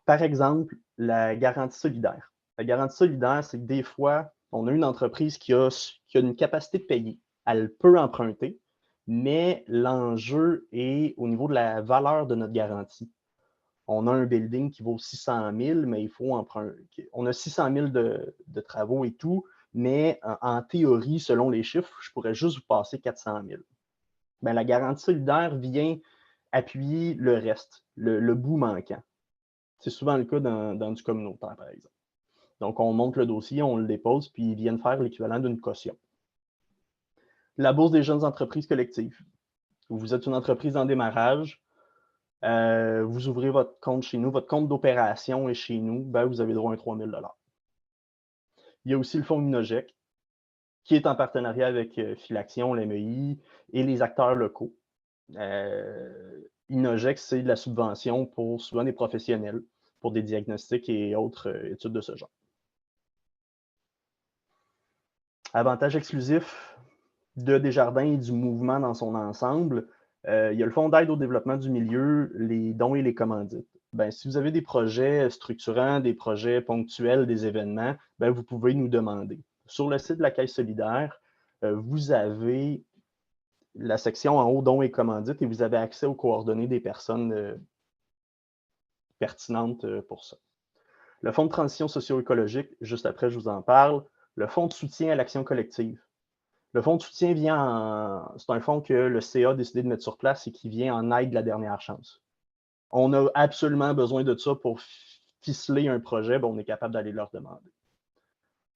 Par exemple, la garantie solidaire. La garantie solidaire, c'est que des fois, on a une entreprise qui a une capacité de payer. Elle peut emprunter, mais l'enjeu est au niveau de la valeur de notre garantie. On a un building qui vaut 600 000, mais il faut emprunter. On a 600 000 de travaux et tout, mais en théorie, selon les chiffres, je pourrais juste vous passer 400 000. Bien, la garantie solidaire vient appuyer le reste, le bout manquant. C'est souvent le cas dans du communautaire, par exemple. Donc, on monte le dossier, on le dépose, puis ils viennent faire l'équivalent d'une caution. La Bourse des jeunes entreprises collectives. Vous êtes une entreprise en démarrage, vous ouvrez votre compte chez nous, votre compte d'opération est chez nous, ben, vous avez droit à 3 000 $. Il y a aussi le fonds Inogec, qui est en partenariat avec Filaction, l'MEI et les acteurs locaux. Inogec, c'est de la subvention pour souvent des professionnels, pour des diagnostics et autres études de ce genre. Avantage exclusif de Desjardins et du mouvement dans son ensemble, il y a le Fonds d'aide au développement du milieu, les dons et les commandites. Ben, si vous avez des projets structurants, des projets ponctuels, des événements, ben, vous pouvez nous demander. Sur le site de la Caisse solidaire, vous avez la section en haut dons et commandites et vous avez accès aux coordonnées des personnes pertinentes pour ça. Le Fonds de transition socio-écologique, juste après, je vous en parle. Le Fonds de soutien à l'action collective. Le fonds de soutien c'est un fonds que le CA a décidé de mettre sur place et qui vient en aide de la dernière chance. On a absolument besoin de ça pour ficeler un projet, ben on est capable d'aller leur demander.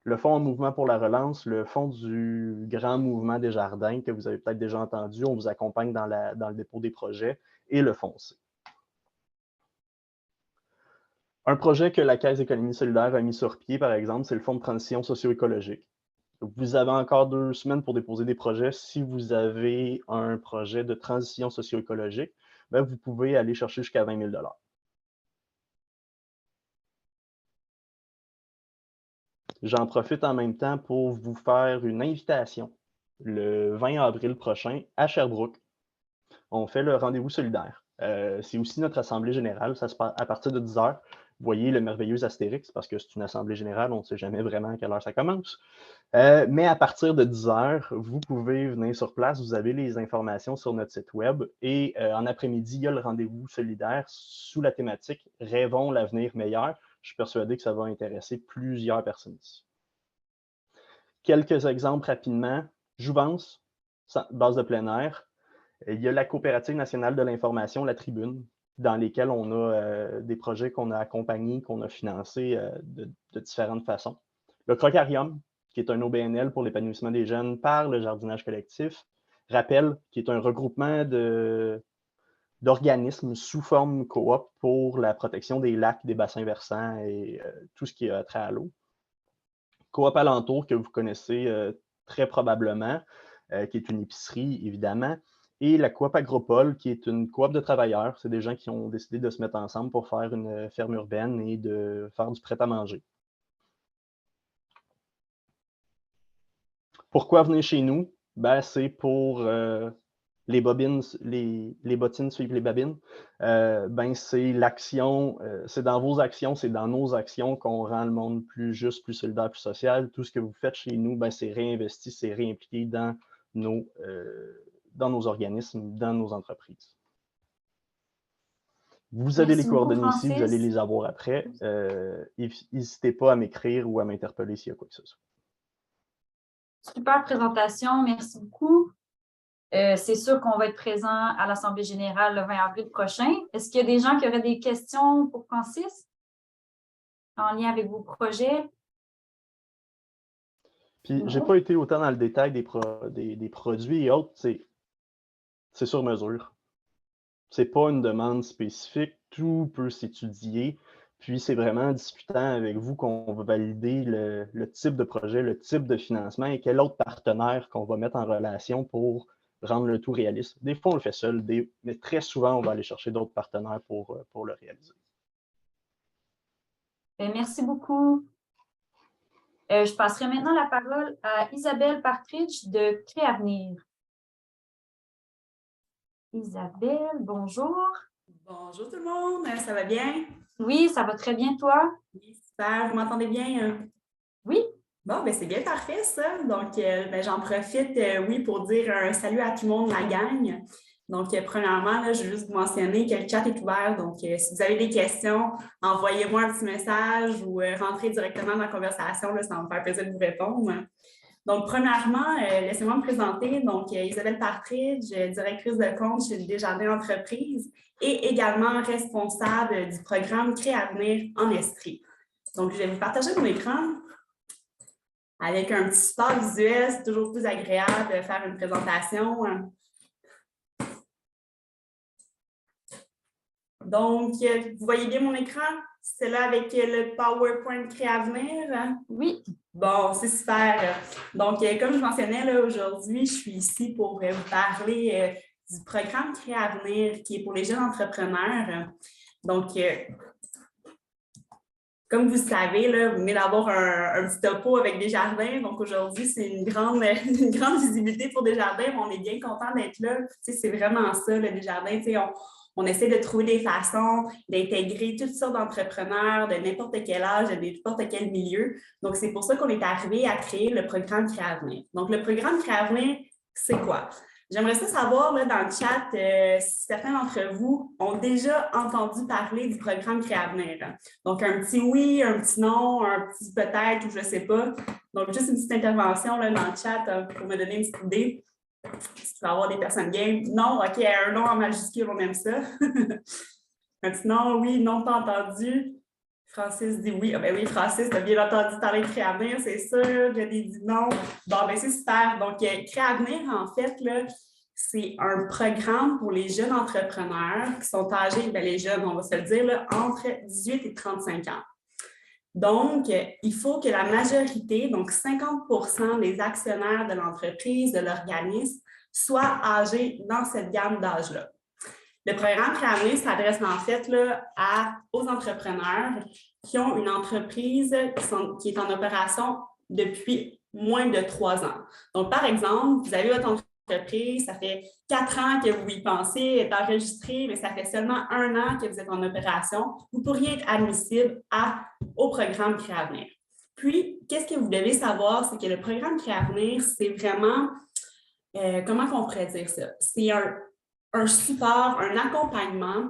Le fonds en mouvement pour la relance, le fonds du grand mouvement Desjardins, que vous avez peut-être déjà entendu, on vous accompagne dans le dépôt des projets, et le fonds C. Un projet que la Caisse d'économie solidaire a mis sur pied, par exemple, c'est le fonds de transition socio-écologique. Vous avez encore 2 semaines pour déposer des projets. Si vous avez un projet de transition socio-écologique, ben vous pouvez aller chercher jusqu'à 20 000 $. J'en profite en même temps pour vous faire une invitation le 20 avril prochain à Sherbrooke. On fait le rendez-vous solidaire. C'est aussi notre assemblée générale. Ça se passe à partir de 10 h. Vous voyez le merveilleux astérix parce que c'est une assemblée générale. On ne sait jamais vraiment à quelle heure ça commence. Mais à partir de 10 h, vous pouvez venir sur place. Vous avez les informations sur notre site web. Et en après-midi, il y a le rendez-vous solidaire sous la thématique « Rêvons l'avenir meilleur ». Je suis persuadé que ça va intéresser plusieurs personnes ici. Quelques exemples rapidement. Jouvence, base de plein air. Il y a la Coopérative nationale de l'information, la Tribune, dans lesquelles on a des projets qu'on a accompagnés, qu'on a financés de différentes façons. Le Crocarium, qui est un OBNL pour l'épanouissement des jeunes par le jardinage collectif. Rappel, qui est un regroupement d'organismes sous forme coop pour la protection des lacs, des bassins versants et tout ce qui a trait à l'eau. Coop Alentour, que vous connaissez très probablement, qui est une épicerie, évidemment. Et la Coop Agropole, qui est une coop de travailleurs. C'est des gens qui ont décidé de se mettre ensemble pour faire une ferme urbaine et de faire du prêt-à-manger. Pourquoi venir chez nous? Ben, c'est pour les bobines, les bottines suivent les babines. Ben, c'est l'action, c'est dans vos actions, c'est dans nos actions qu'on rend le monde plus juste, plus solidaire, plus social. Tout ce que vous faites chez nous, ben, c'est réinvesti, c'est réimpliqué dans nos organismes, dans nos entreprises. Vous avez les coordonnées ici, vous allez les avoir après. N'hésitez pas à m'écrire ou à m'interpeller s'il y a quoi que ce soit. Super présentation, merci beaucoup. C'est sûr qu'on va être présent à l'Assemblée générale le 20 avril prochain. Est-ce qu'il y a des gens qui auraient des questions pour Francis en lien avec vos projets? Puis, je n'ai pas été autant dans le détail des produits et autres. C'est sur mesure. Ce n'est pas une demande spécifique. Tout peut s'étudier. Puis, c'est vraiment en discutant avec vous qu'on va valider le type de projet, le type de financement et quel autre partenaire qu'on va mettre en relation pour rendre le tout réaliste. Des fois, on le fait seul, mais très souvent, on va aller chercher d'autres partenaires pour le réaliser. Bien, merci beaucoup. Je passerai maintenant la parole à Isabelle Partridge de Créavenir. Isabelle, bonjour. Bonjour tout le monde, ça va bien? Oui, ça va très bien, toi? Oui, super, vous m'entendez bien? Oui. Bon, ben c'est bien parfait ça. Donc, j'en profite, oui, pour dire un salut à tout le monde, la gang. Donc, premièrement, là, je veux juste vous mentionner que le chat est ouvert. Donc, si vous avez des questions, envoyez-moi un petit message ou rentrez directement dans la conversation. Là, ça va me faire plaisir de vous répondre. Donc, premièrement, laissez-moi me présenter. Donc, Isabelle Partridge, directrice de compte chez Desjardins Entreprises et également responsable du programme Créavenir en Estrie. Donc, je vais vous partager mon écran avec un petit support visuel. C'est toujours plus agréable de faire une présentation. Donc, vous voyez bien mon écran? C'est là avec le PowerPoint Créavenir? Oui. Bon, c'est super. Donc, comme je mentionnais, là, aujourd'hui, je suis ici pour vous parler du programme Créavenir qui est pour les jeunes entrepreneurs. Donc, comme vous le savez, là, vous venez d'avoir un petit topo avec Desjardins. Donc, aujourd'hui, c'est une grande visibilité pour Desjardins. On est bien content d'être là. C'est vraiment ça, le Desjardins. On essaie de trouver des façons d'intégrer toutes sortes d'entrepreneurs de n'importe quel âge, de n'importe quel milieu. Donc, c'est pour ça qu'on est arrivé à créer le programme Créavenir. Donc, le programme Créavenir, c'est quoi? J'aimerais ça savoir là, dans le chat si certains d'entre vous ont déjà entendu parler du programme Créavenir. Donc, un petit oui, un petit non, un petit peut-être ou je ne sais pas. Donc, juste une petite intervention là, dans le chat pour me donner une petite idée. Si tu vas avoir des personnes game. Non, OK, un non en majuscule, on aime ça. Un petit non, oui, non, pas entendu. Francis dit oui. Ah ben oui, Francis, tu as bien entendu parler de Créavenir, c'est sûr. J'ai dit non. Bon, ben c'est super. Donc, Créavenir, en fait, là, c'est un programme pour les jeunes entrepreneurs qui sont âgés, ben les jeunes, on va se le dire, là, entre 18 et 35 ans. Donc, il faut que la majorité, donc 50% des actionnaires de l'entreprise, de l'organisme, soient âgés dans cette gamme d'âge-là. Le programme Créavenir s'adresse en fait là, aux entrepreneurs qui ont une entreprise qui est en opération depuis moins de 3 ans. Donc, par exemple, vous avez votre entreprise, ça fait 4 ans que vous y pensez, est enregistré, mais ça fait seulement 1 an que vous êtes en opération. Vous pourriez être admissible au programme Créavenir. Puis, qu'est-ce que vous devez savoir, c'est que le programme Créavenir, c'est vraiment, comment on pourrait dire ça? C'est un support, un accompagnement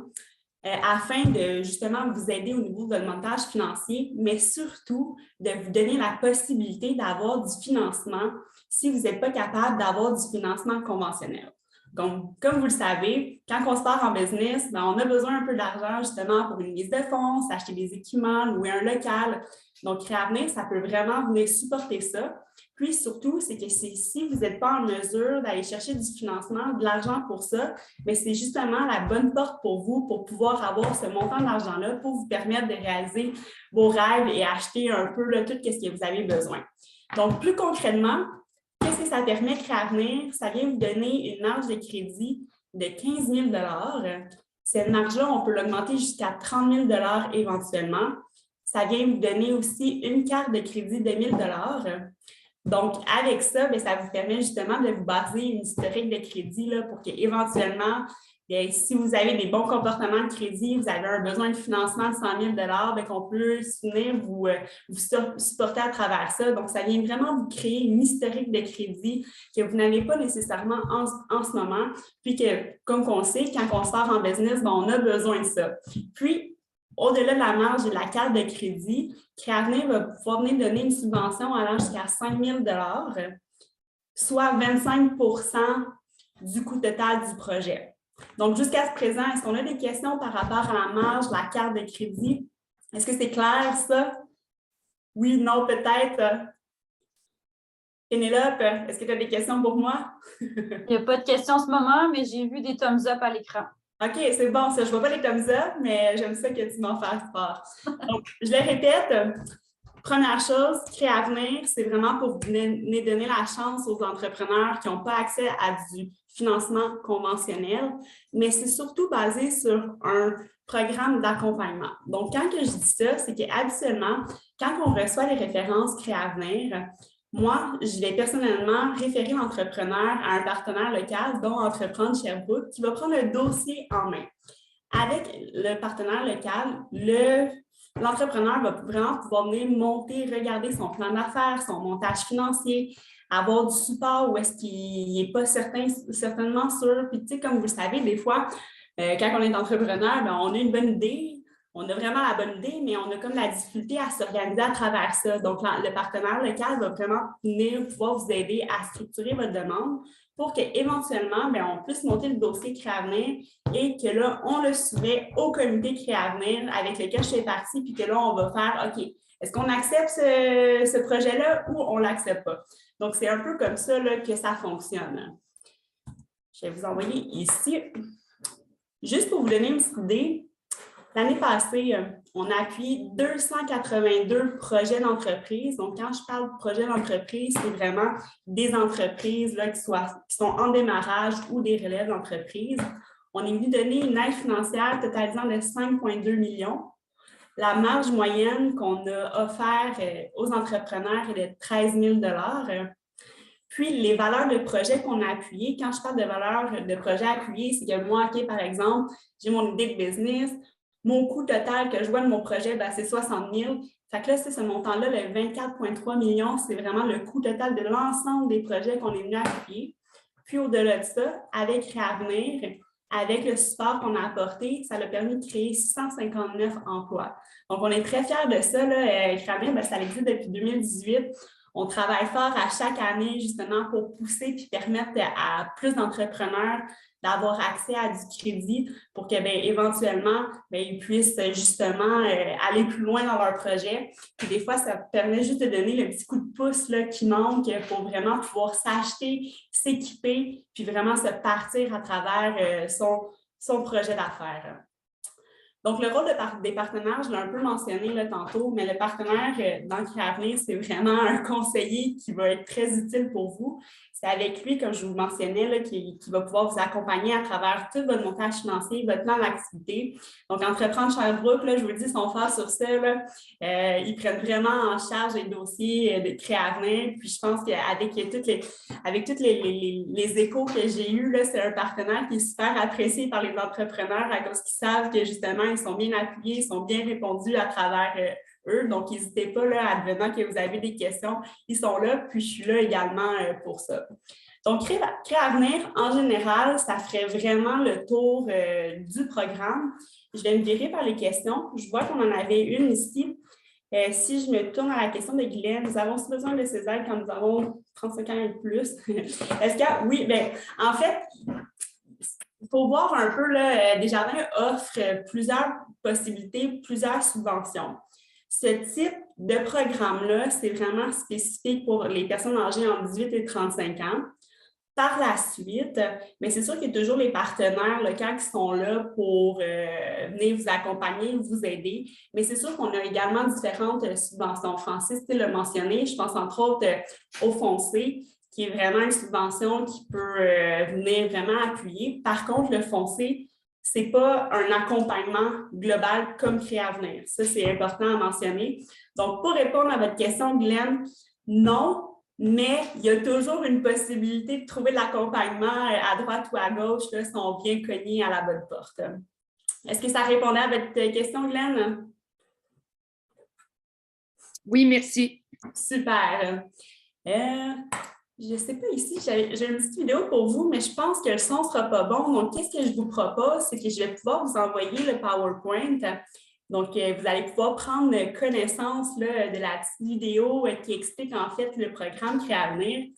afin de justement vous aider au niveau de votre montage financier, mais surtout de vous donner la possibilité d'avoir du financement si vous n'êtes pas capable d'avoir du financement conventionnel. Donc, comme vous le savez, quand on se part en business, ben, on a besoin un peu d'argent justement pour une mise de fonds, s'acheter des équipements, louer un local. Donc, Créavenir, ça peut vraiment venir supporter ça. Puis surtout, c'est que si vous n'êtes pas en mesure d'aller chercher du financement, de l'argent pour ça, mais c'est justement la bonne porte pour vous pour pouvoir avoir ce montant d'argent-là pour vous permettre de réaliser vos rêves et acheter un peu là, tout ce que vous avez besoin. Donc, plus concrètement, qu'est-ce que ça permet Créavenir? Ça vient vous donner une marge de crédit de 15 000 $. Cette marge-là, on peut l'augmenter jusqu'à 30 000 $ éventuellement. Ça vient vous donner aussi une carte de crédit de 1 000 $. Donc, avec ça, bien, ça vous permet justement de vous baser une historique de crédit là, pour qu'éventuellement, si vous avez des bons comportements de crédit, vous avez un besoin de financement de 100 000 $, qu'on peut venir vous supporter à travers ça. Donc, ça vient vraiment vous créer une historique de crédit que vous n'avez pas nécessairement en ce moment. Puis que, comme on sait, quand on sort en business, bien, on a besoin de ça. Puis, au-delà de la marge et de la carte de crédit, Créavenir va pouvoir venir donner une subvention allant jusqu'à 5 000 $, soit 25 % du coût total du projet. Donc, jusqu'à ce présent, est-ce qu'on a des questions par rapport à la marge, la carte de crédit? Est-ce que c'est clair, ça? Oui, non, peut-être. Pénélope, est-ce que tu as des questions pour moi? Il n'y a pas de questions en ce moment, mais j'ai vu des thumbs up à l'écran. OK, c'est bon, ça. Je ne vois pas les thumbs up, mais j'aime ça que tu m'en fasses part. Donc, je le répète. Première chose, Créavenir, c'est vraiment pour vous donner la chance aux entrepreneurs qui n'ont pas accès à du financement conventionnel, mais c'est surtout basé sur un programme d'accompagnement. Donc, quand que je dis ça, c'est qu'habituellement, quand on reçoit les références Créavenir, moi, je vais personnellement référer l'entrepreneur à un partenaire local, dont Entreprendre Sherbrooke, qui va prendre le dossier en main. Avec le partenaire local, l'entrepreneur va vraiment pouvoir venir monter, regarder son plan d'affaires, son montage financier, avoir du support où est-ce qu'il n'est pas certainement sûr. Puis, tu sais, comme vous le savez, des fois, quand on est entrepreneur, bien, on a une bonne idée, on a vraiment la bonne idée, mais on a comme la difficulté à s'organiser à travers ça. Donc, le partenaire local va vraiment venir pouvoir vous aider à structurer votre demande pour qu'éventuellement, on puisse monter le dossier Créavenir et que là, on le soumet au comité Créavenir avec lequel je fais partie, puis que là, on va faire, OK, Est-ce qu'on accepte ce projet-là ou on ne l'accepte pas? Donc, c'est un peu comme ça là, que ça fonctionne. Je vais vous envoyer ici. Juste pour vous donner une petite idée, l'année passée, on a appuyé 282 projets d'entreprise. Donc, quand je parle de projets d'entreprise, c'est vraiment des entreprises là, qui sont en démarrage ou des relèves d'entreprise. On est venu donner une aide financière totalisant de 5,2 millions. La marge moyenne qu'on a offerte aux entrepreneurs est de 13 000 $. Puis, les valeurs de projet qu'on a appuyées, quand je parle de valeurs de projet appuyées, c'est que moi, OK, par exemple, j'ai mon idée de business, mon coût total que je vois de mon projet, ben, c'est 60 000. Fait que là, c'est ce montant-là, le 24,3 millions, c'est vraiment le coût total de l'ensemble des projets qu'on est venu appuyer. Puis, au-delà de ça, avec Réavenir, avec le support qu'on a apporté, ça a permis de créer 659 emplois. Donc, on est très fiers de ça. Réavenir, ben, ça existe depuis 2018. On travaille fort à chaque année, justement, pour pousser et permettre à plus d'entrepreneurs d'avoir accès à du crédit pour que, éventuellement, ils puissent justement aller plus loin dans leur projet. Puis des fois, ça permet juste de donner le petit coup de pouce là, qui manque pour vraiment pouvoir s'acheter, s'équiper, puis vraiment se partir à travers son projet d'affaires. Donc, le rôle des partenaires, je l'ai un peu mentionné là, tantôt, mais le partenaire dans Créavenir, c'est vraiment un conseiller qui va être très utile pour vous. C'est avec lui, comme je vous mentionnais, là, qui va pouvoir vous accompagner à travers tout votre montage financier, votre plan d'activité. Donc, Entreprendre Sherbrooke, là, je vous le dis, ils sont forts sur ça. Là. Ils prennent vraiment en charge les dossiers de Créavenir. Puis, je pense qu'avec tous les échos que j'ai eus, là, c'est un partenaire qui est super apprécié par les entrepreneurs à cause qu'ils savent que, justement, ils sont bien appuyés, ils sont bien répondus à travers eux. Donc, n'hésitez pas, là, advenant que vous avez des questions, ils sont là, puis je suis là également pour ça. Donc, Créavenir, en général, ça ferait vraiment le tour du programme. Je vais me virer par les questions. Je vois qu'on en avait une ici. Si je me tourne à la question de Guylaine, nous avons aussi besoin de ces aides quand nous avons 35 ans et plus. Est-ce que, oui, bien, en fait, il faut voir un peu, là, Desjardins offre plusieurs possibilités, plusieurs subventions. Ce type de programme-là, c'est vraiment spécifique pour les personnes âgées entre 18 et 35 ans. Par la suite, mais c'est sûr qu'il y a toujours les partenaires locaux qui sont là pour venir vous accompagner, vous aider. Mais c'est sûr qu'on a également différentes subventions. Francis l'a mentionné, je pense entre autres au Foncé, qui est vraiment une subvention qui peut venir vraiment appuyer. Par contre, le Foncé, ce n'est pas un accompagnement global comme Créavenir. Ça, c'est important à mentionner. Donc, pour répondre à votre question, Guylaine, non, mais il y a toujours une possibilité de trouver de l'accompagnement à droite ou à gauche, là, si on vient cogner à la bonne porte. Est-ce que ça répondait à votre question, Guylaine? Oui, merci. Super. Je ne sais pas ici, j'ai une petite vidéo pour vous, mais je pense que le son ne sera pas bon. Donc, qu'est-ce que je vous propose? C'est que je vais pouvoir vous envoyer le PowerPoint. Donc, vous allez pouvoir prendre connaissance là, de la petite vidéo qui explique en fait le programme Créavenir.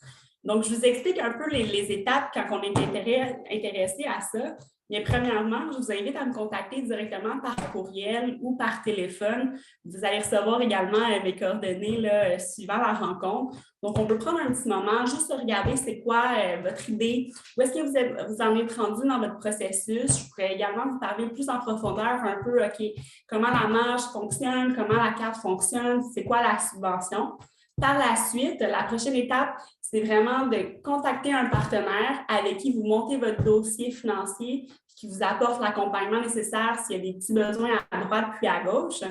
Donc, je vous explique un peu les étapes quand on est intéressé à ça. Mais premièrement, je vous invite à me contacter directement par courriel ou par téléphone. Vous allez recevoir également mes coordonnées là, suivant la rencontre. Donc, on peut prendre un petit moment, juste regarder c'est quoi votre idée, où est-ce que vous en êtes rendu dans votre processus. Je pourrais également vous parler plus en profondeur un peu, OK, comment la marge fonctionne, comment la carte fonctionne, c'est quoi la subvention. Par la suite, la prochaine étape, c'est vraiment de contacter un partenaire avec qui vous montez votre dossier financier, qui vous apporte l'accompagnement nécessaire s'il y a des petits besoins à droite puis à gauche.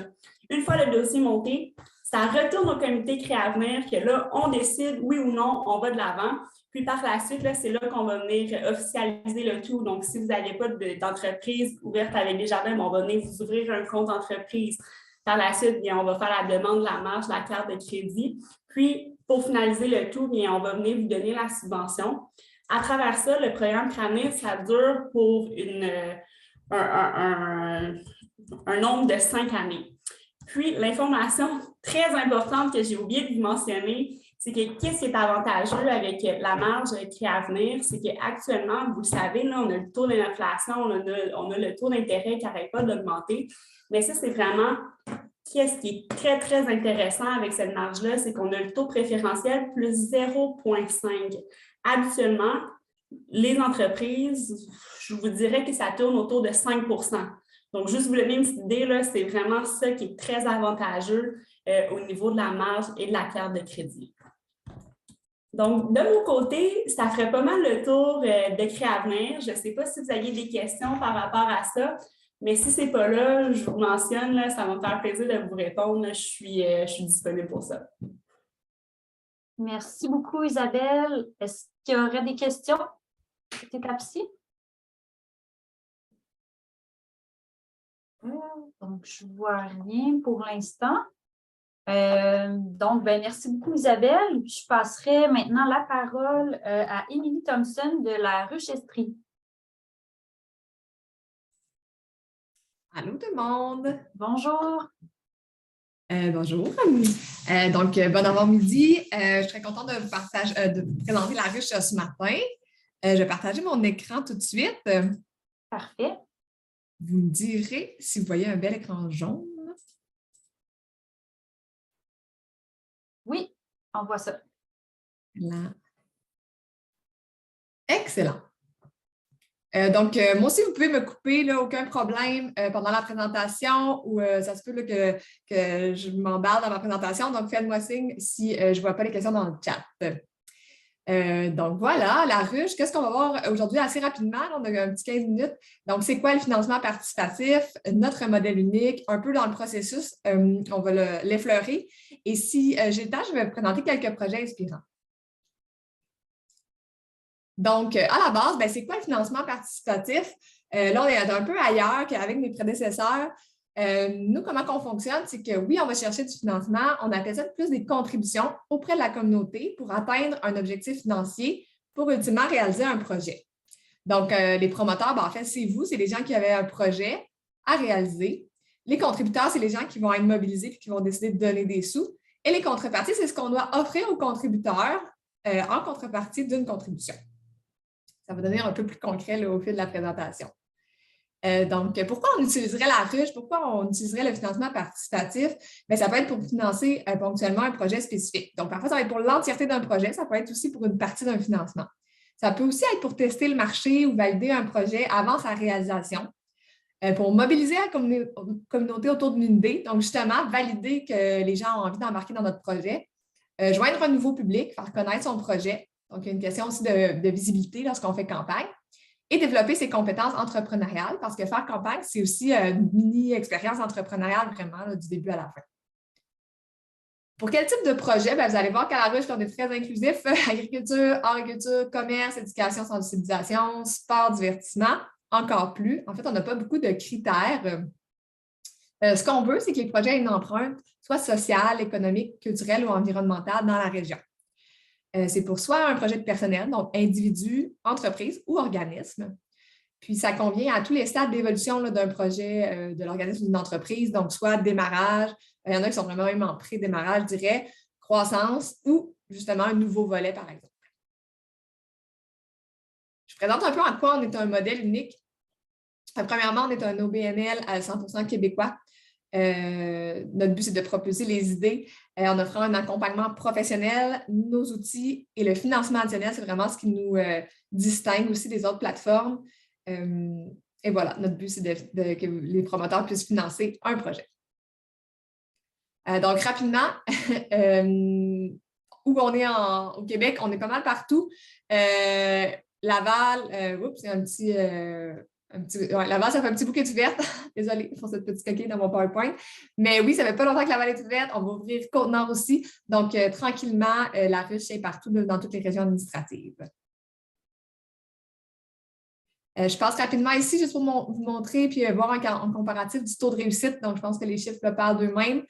Une fois le dossier monté, ça retourne au comité Créavenir que là, on décide oui ou non, on va de l'avant. Puis par la suite, là, c'est là qu'on va venir officialiser le tout. Donc, si vous n'avez pas d'entreprise ouverte avec Desjardins, on va venir vous ouvrir un compte entreprise. Par la suite, bien, on va faire la demande de la marge, la carte de crédit. Puis, pour finaliser le tout, bien, on va venir vous donner la subvention. À travers ça, le programme Créavenir, ça dure pour un nombre de 5 années. Puis, l'information très importante que j'ai oublié de vous mentionner, c'est que qu'est-ce qui est avantageux avec la marge Créavenir, c'est qu'actuellement, vous le savez, là, on a le taux de l'inflation, on a le taux d'intérêt qui n'arrête pas d'augmenter. Mais ça, c'est vraiment qu'est-ce qui est très, très intéressant avec cette marge-là, c'est qu'on a le taux préférentiel plus 0,5. Habituellement, les entreprises, je vous dirais que ça tourne autour de 5 %. Donc, juste vous donner une petite idée, là, c'est vraiment ça qui est très avantageux au niveau de la marge et de la carte de crédit. Donc, de mon côté, ça ferait pas mal le tour de Créavenir. Je ne sais pas si vous aviez des questions par rapport à ça, mais si ce n'est pas là, je vous mentionne, là, ça va me faire plaisir de vous répondre. Je suis disponible pour ça. Merci beaucoup, Isabelle. Est-ce qu'il y aurait des questions à cette étape-ci? Donc, je ne vois rien pour l'instant. Donc, merci beaucoup, Isabelle. Je passerai maintenant la parole à Émilie Thompson de la Ruche Estrie. Allô tout le monde! Bonjour! Bonjour! Donc, bon avant-midi. Je suis très contente de vous présenter la Ruche ce matin. Je vais partager mon écran tout de suite. Parfait. Vous me direz si vous voyez un bel écran jaune. Oui, on voit ça. Là. Excellent. Donc, moi aussi, vous pouvez me couper, là, aucun problème pendant la présentation ou ça se peut là, que je m'emballe dans ma présentation. Donc, faites-moi signe si je ne vois pas les questions dans le chat. Donc, voilà, la ruche. Qu'est-ce qu'on va voir aujourd'hui assez rapidement? On a un petit 15 minutes. Donc, c'est quoi le financement participatif? Notre modèle unique, un peu dans le processus, on va l'effleurer. Et si j'ai le temps, je vais vous présenter quelques projets inspirants. Donc, à la base, c'est quoi le financement participatif? Là, on est un peu ailleurs qu'avec mes prédécesseurs. Nous, comment on fonctionne, c'est que oui, on va chercher du financement, on appelle ça plus des contributions auprès de la communauté pour atteindre un objectif financier pour ultimement réaliser un projet. Donc, les promoteurs, en fait, c'est vous, c'est les gens qui avaient un projet à réaliser. Les contributeurs, c'est les gens qui vont être mobilisés et qui vont décider de donner des sous. Et les contreparties, c'est ce qu'on doit offrir aux contributeurs en contrepartie d'une contribution. Ça va devenir un peu plus concret là, au fil de la présentation. Donc, pourquoi on utiliserait la ruche? Pourquoi on utiliserait le financement participatif? Ça peut être pour financer ponctuellement un projet spécifique. Donc, parfois, ça va être pour l'entièreté d'un projet. Ça peut être aussi pour une partie d'un financement. Ça peut aussi être pour tester le marché ou valider un projet avant sa réalisation. Pour mobiliser la communauté autour d'une idée. Donc, justement, valider que les gens ont envie d'embarquer dans notre projet. Joindre un nouveau public, faire connaître son projet. Donc, il y a une question aussi de visibilité lorsqu'on fait campagne. Et développer ses compétences entrepreneuriales, parce que faire campagne, c'est aussi une mini-expérience entrepreneuriale vraiment là, du début à la fin. Pour quel type de projet? Vous allez voir qu'à la ruche, on est très inclusif. Agriculture, agriculture, commerce, éducation, sensibilisation, sport, divertissement, encore plus. En fait, on n'a pas beaucoup de critères. Ce qu'on veut, c'est que les projets aient une empreinte, soit sociale, économique, culturelle ou environnementale dans la région. C'est pour soit un projet de personnel, donc individu, entreprise ou organisme. Puis, ça convient à tous les stades d'évolution d'un projet, de l'organisme ou d'une entreprise, donc soit démarrage, il y en a qui sont vraiment même en pré-démarrage, je dirais, croissance ou justement un nouveau volet, par exemple. Je présente un peu en quoi on est un modèle unique. Premièrement, on est un OBNL à 100% québécois. Notre but, c'est de proposer les idées en offrant un accompagnement professionnel, nos outils et le financement additionnel, c'est vraiment ce qui nous distingue aussi des autres plateformes. Et voilà, notre but, c'est que les promoteurs puissent financer un projet. Donc, rapidement, où on est au Québec, on est pas mal partout. Laval, oups, c'est un petit... Laval, ça fait un petit bouquet de verte. Désolée pour cette petite coquille dans mon PowerPoint. Mais oui, ça fait pas longtemps que Laval est ouverte. On va ouvrir Côte-Nord aussi. Donc, tranquillement, la ruche est partout dans toutes les régions administratives. Je passe rapidement ici juste pour vous montrer puis voir un comparatif du taux de réussite. Donc, je pense que les chiffres le parlent d'eux-mêmes.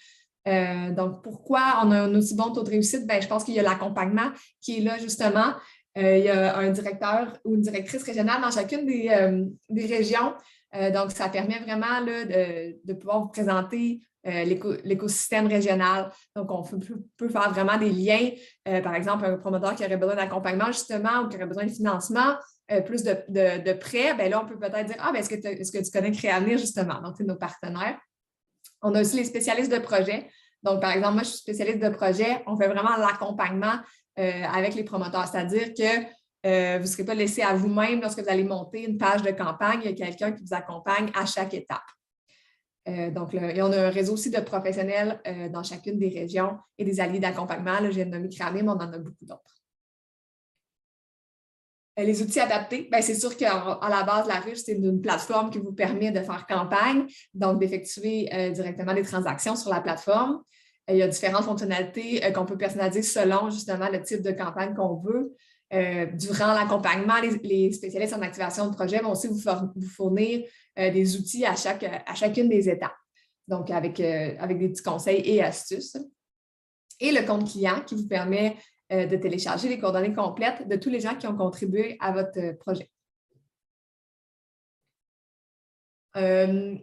Donc, pourquoi on a un aussi bon taux de réussite? Je pense qu'il y a l'accompagnement qui est là justement. Il y a un directeur ou une directrice régionale dans chacune des régions. Donc, ça permet vraiment là, de pouvoir vous présenter l'écosystème régional. Donc, on peut faire vraiment des liens. Par exemple, un promoteur qui aurait besoin d'accompagnement justement ou qui aurait besoin de financement, plus de prêts, là, on peut peut-être dire « Ah, est-ce que tu connais Créavenir justement? » Donc, c'est nos partenaires. On a aussi les spécialistes de projet. Donc, par exemple, moi, je suis spécialiste de projet. On fait vraiment l'accompagnement avec les promoteurs, c'est-à-dire que vous ne serez pas laissé à vous-même lorsque vous allez monter une page de campagne. Il y a quelqu'un qui vous accompagne à chaque étape. Donc, et on a un réseau aussi de professionnels dans chacune des régions et des alliés d'accompagnement. Là, je viens de nommer Cramé, mais on en a beaucoup d'autres. Les outils adaptés, c'est sûr qu'à la base, la ruche, c'est une plateforme qui vous permet de faire campagne, donc d'effectuer directement des transactions sur la plateforme. Il y a différentes fonctionnalités qu'on peut personnaliser selon justement le type de campagne qu'on veut. Durant l'accompagnement, les spécialistes en activation de projet vont aussi vous fournir des outils à chacune des étapes, donc avec des petits conseils et astuces. Et le compte client qui vous permet de télécharger les coordonnées complètes de tous les gens qui ont contribué à votre projet. Un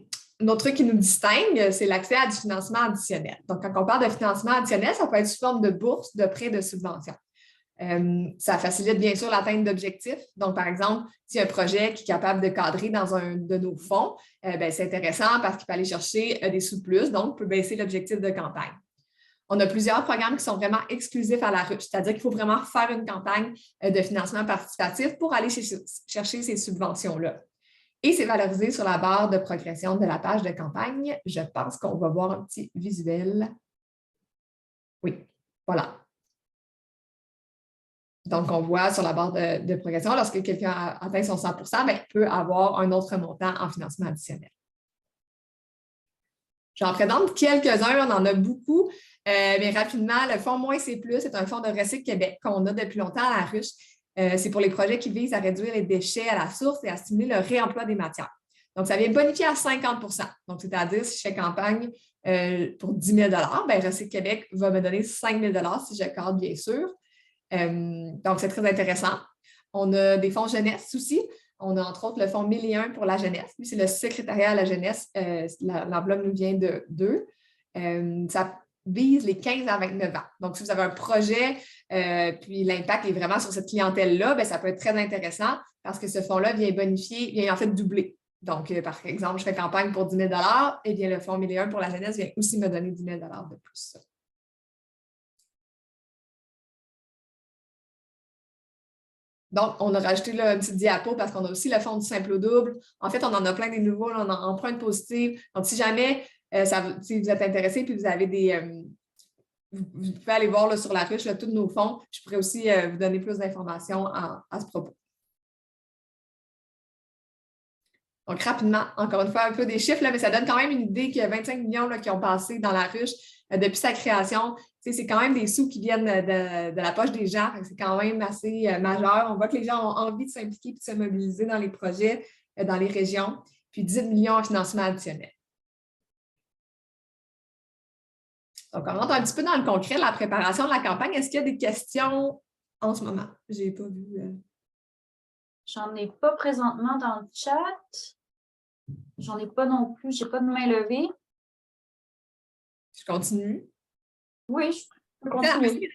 autre truc qui nous distingue, c'est l'accès à du financement additionnel. Donc, quand on parle de financement additionnel, ça peut être sous forme de bourse, de prêt, de subvention. Ça facilite bien sûr l'atteinte d'objectifs. Donc, par exemple, s'il y a un projet qui est capable de cadrer dans un de nos fonds, c'est intéressant parce qu'il peut aller chercher des sous de plus, donc peut baisser l'objectif de campagne. On a plusieurs programmes qui sont vraiment exclusifs à la ruche, c'est-à-dire qu'il faut vraiment faire une campagne de financement participatif pour aller chercher ces subventions-là. Et c'est valorisé sur la barre de progression de la page de campagne. Je pense qu'on va voir un petit visuel. Oui, voilà. Donc, on voit sur la barre de progression, lorsque quelqu'un a atteint son 100%, il peut avoir un autre montant en financement additionnel. J'en présente quelques-uns, on en a beaucoup. Mais rapidement, le fonds Moins C'est Plus, c'est un fonds de Recycle Québec qu'on a depuis longtemps à la ruche. C'est pour les projets qui visent à réduire les déchets à la source et à stimuler le réemploi des matières. Donc, ça vient bonifier à 50 %. Donc, c'est-à-dire, si je fais campagne pour 10 000 Recycle Québec va me donner 5 000 si je cadre, bien sûr. Donc, c'est très intéressant. On a des fonds jeunesse aussi. On a entre autres le fonds 1001 pour la jeunesse. Lui, c'est le secrétariat à la jeunesse. L'enveloppe nous vient de 2. Ça vise les 15 à 29 ans. Donc, si vous avez un projet, puis l'impact est vraiment sur cette clientèle-là, ça peut être très intéressant parce que ce fonds-là vient bonifier, vient en fait doubler. Donc, par exemple, je fais campagne pour 10 000 et bien le fonds 1001 pour la jeunesse vient aussi me donner 10 000 de plus. Donc, on a rajouté là, une petite diapo parce qu'on a aussi le fonds du simple au double. En fait, on en a plein des nouveaux, là, on a empreinte positive. Donc, si jamais si vous êtes intéressé puis vous avez vous pouvez aller voir là, sur la ruche là, tous nos fonds. Je pourrais aussi vous donner plus d'informations à ce propos. Donc, rapidement, encore une fois, un peu des chiffres, là, mais ça donne quand même une idée qu'il y a 25 millions là, qui ont passé dans la ruche depuis sa création. C'est quand même des sous qui viennent de la poche des gens. C'est quand même assez majeur. On voit que les gens ont envie de s'impliquer et de se mobiliser dans les projets, dans les régions. Puis 10 millions en financement additionnel. Donc, on rentre un petit peu dans le concret, la préparation de la campagne. Est-ce qu'il y a des questions en ce moment? Je n'ai pas vu. J'en ai pas présentement dans le chat. J'en ai pas non plus. Je n'ai pas de main levée. Je continue. Oui, je peux continuer.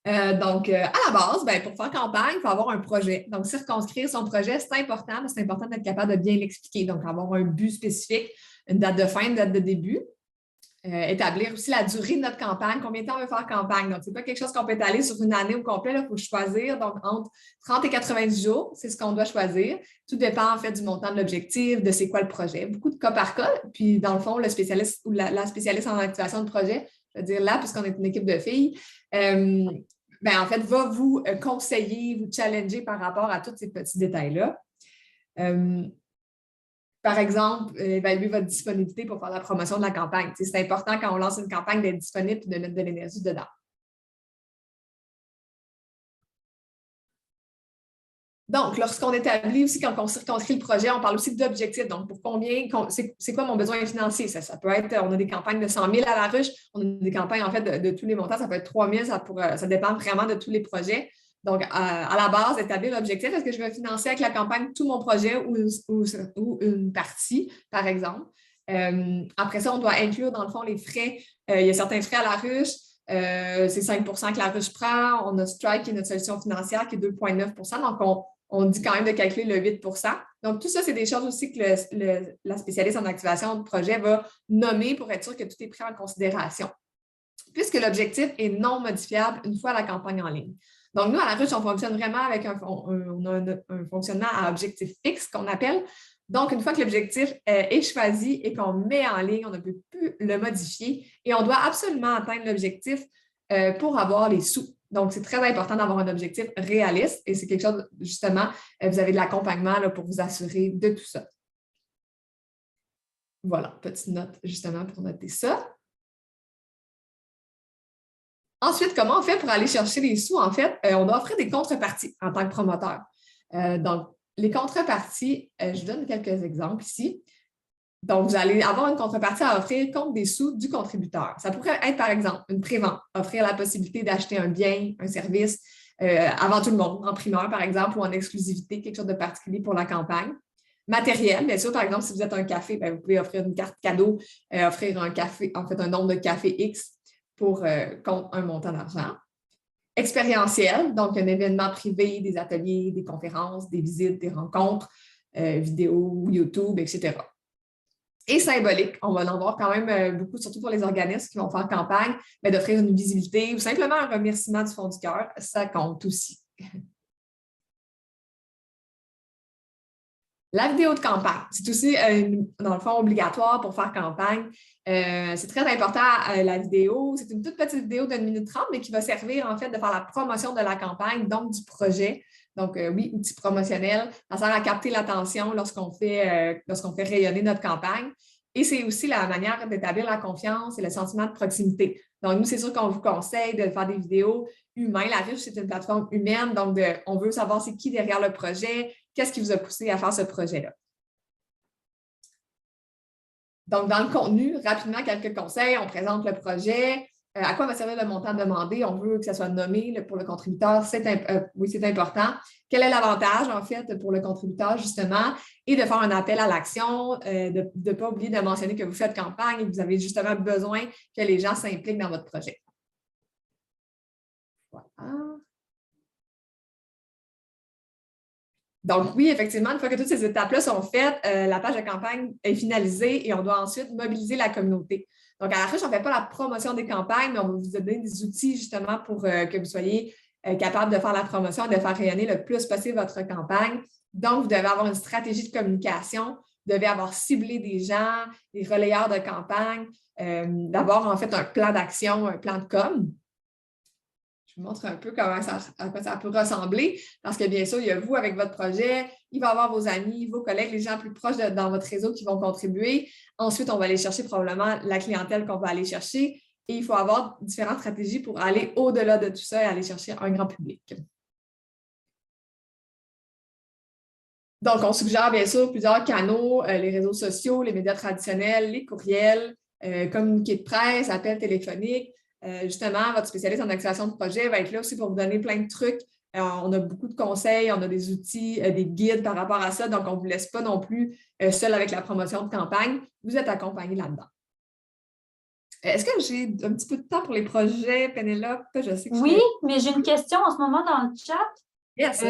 Donc, à la base, pour faire campagne, il faut avoir un projet. Donc, circonscrire son projet, c'est important, mais c'est important d'être capable de bien l'expliquer. Donc, avoir un but spécifique, une date de fin, une date de début. Établir aussi la durée de notre campagne, combien de temps on veut faire campagne. Donc, ce n'est pas quelque chose qu'on peut étaler sur une année au complet, il faut choisir. Donc, entre 30 et 90 jours, c'est ce qu'on doit choisir. Tout dépend en fait du montant de l'objectif, de c'est quoi le projet. Beaucoup de cas par cas. Puis, dans le fond, le spécialiste ou la spécialiste en activation de projet, je veux dire là, puisqu'on est une équipe de filles, en fait, va vous conseiller, vous challenger par rapport à tous ces petits détails-là. Par exemple, évaluer votre disponibilité pour faire la promotion de la campagne. C'est important quand on lance une campagne d'être disponible et de mettre de l'énergie dedans. Donc, lorsqu'on établit aussi, quand on circonscrit le projet, on parle aussi d'objectifs. Donc, pour combien, c'est quoi mon besoin financier? Ça peut être, on a des campagnes de 100 000 à la ruche, on a des campagnes en fait de tous les montants, ça peut être 3 000, ça dépend vraiment de tous les projets. Donc, à la base, établir l'objectif, est-ce que je vais financer avec la campagne tout mon projet ou une partie, par exemple? Après ça, on doit inclure, dans le fond, les frais. Il y a certains frais à la ruche. C'est 5 % que la ruche prend. On a Stripe, qui est notre solution financière, qui est 2,9 %. Donc, on dit quand même de calculer le 8 %. Donc, tout ça, c'est des choses aussi que la spécialiste en activation de projet va nommer pour être sûr que tout est pris en considération. Puisque l'objectif est non modifiable une fois la campagne en ligne. Donc, nous, à la Ruche, on fonctionne vraiment avec un fonctionnement à objectif fixe qu'on appelle. Donc, une fois que l'objectif est choisi et qu'on met en ligne, on ne peut plus le modifier et on doit absolument atteindre l'objectif pour avoir les sous. Donc, c'est très important d'avoir un objectif réaliste et c'est quelque chose, justement, vous avez de l'accompagnement pour vous assurer de tout ça. Voilà, petite note justement pour noter ça. Ensuite, comment on fait pour aller chercher les sous? En fait, on doit offrir des contreparties en tant que promoteur. Donc, les contreparties, je vous donne quelques exemples ici. Donc, vous allez avoir une contrepartie à offrir contre des sous du contributeur. Ça pourrait être, par exemple, une prévente, offrir la possibilité d'acheter un bien, un service avant tout le monde, en primeur, par exemple, ou en exclusivité, quelque chose de particulier pour la campagne. Matériel, bien sûr, par exemple, si vous êtes un café, bien, vous pouvez offrir une carte cadeau, offrir un café, en fait, un nombre de cafés X pour contre un montant d'argent. Expérientiel, donc un événement privé, des ateliers, des conférences, des visites, des rencontres, vidéos, YouTube, etc. Et symbolique, on va en voir quand même beaucoup, surtout pour les organismes qui vont faire campagne, mais d'offrir une visibilité ou simplement un remerciement du fond du cœur, ça compte aussi. La vidéo de campagne, c'est aussi, dans le fond, obligatoire pour faire campagne. C'est très important, la vidéo. C'est une toute petite vidéo d'1 minute 30, mais qui va servir, en fait, de faire la promotion de la campagne, donc du projet. Donc, oui, outil promotionnel. Ça sert à capter l'attention lorsqu'on fait rayonner notre campagne. Et c'est aussi la manière d'établir la confiance et le sentiment de proximité. Donc, nous, c'est sûr qu'on vous conseille de faire des vidéos humaines. La Ruche, c'est une plateforme humaine, donc on veut savoir c'est qui derrière le projet, qu'est-ce qui vous a poussé à faire ce projet-là. Donc, dans le contenu, rapidement, quelques conseils. On présente le projet. À quoi va servir le montant demandé? On veut que ça soit nommé pour le contributeur. Oui, c'est important. Quel est l'avantage, en fait, pour le contributeur, justement? Et de faire un appel à l'action, de ne pas oublier de mentionner que vous faites campagne et que vous avez justement besoin que les gens s'impliquent dans votre projet. Voilà. Donc, oui, effectivement, une fois que toutes ces étapes-là sont faites, la page de campagne est finalisée et on doit ensuite mobiliser la communauté. Donc, à la Ruche, on ne fait pas la promotion des campagnes, mais on va vous donner des outils justement pour que vous soyez capable de faire la promotion et de faire rayonner le plus possible votre campagne. Donc, vous devez avoir une stratégie de communication, vous devez avoir ciblé des gens, des relayeurs de campagne, d'avoir en fait un plan d'action, un plan de com'. Je vous montre un peu à quoi ça peut ressembler, parce que bien sûr, il y a vous avec votre projet, il va y avoir vos amis, vos collègues, les gens plus proches dans votre réseau qui vont contribuer. Ensuite, on va aller chercher probablement la clientèle qu'on va aller chercher et il faut avoir différentes stratégies pour aller au-delà de tout ça et aller chercher un grand public. Donc, on suggère bien sûr plusieurs canaux, les réseaux sociaux, les médias traditionnels, les courriels, communiqués de presse, appels téléphoniques. Justement, votre spécialiste en activation de projet va être là aussi pour vous donner plein de trucs. On a beaucoup de conseils, on a des outils, des guides par rapport à ça. Donc, on ne vous laisse pas non plus seul avec la promotion de campagne. Vous êtes accompagné là-dedans. Est-ce que j'ai un petit peu de temps pour les projets, Pénélope? Je sais que oui, mais j'ai une question en ce moment dans le chat. Yes.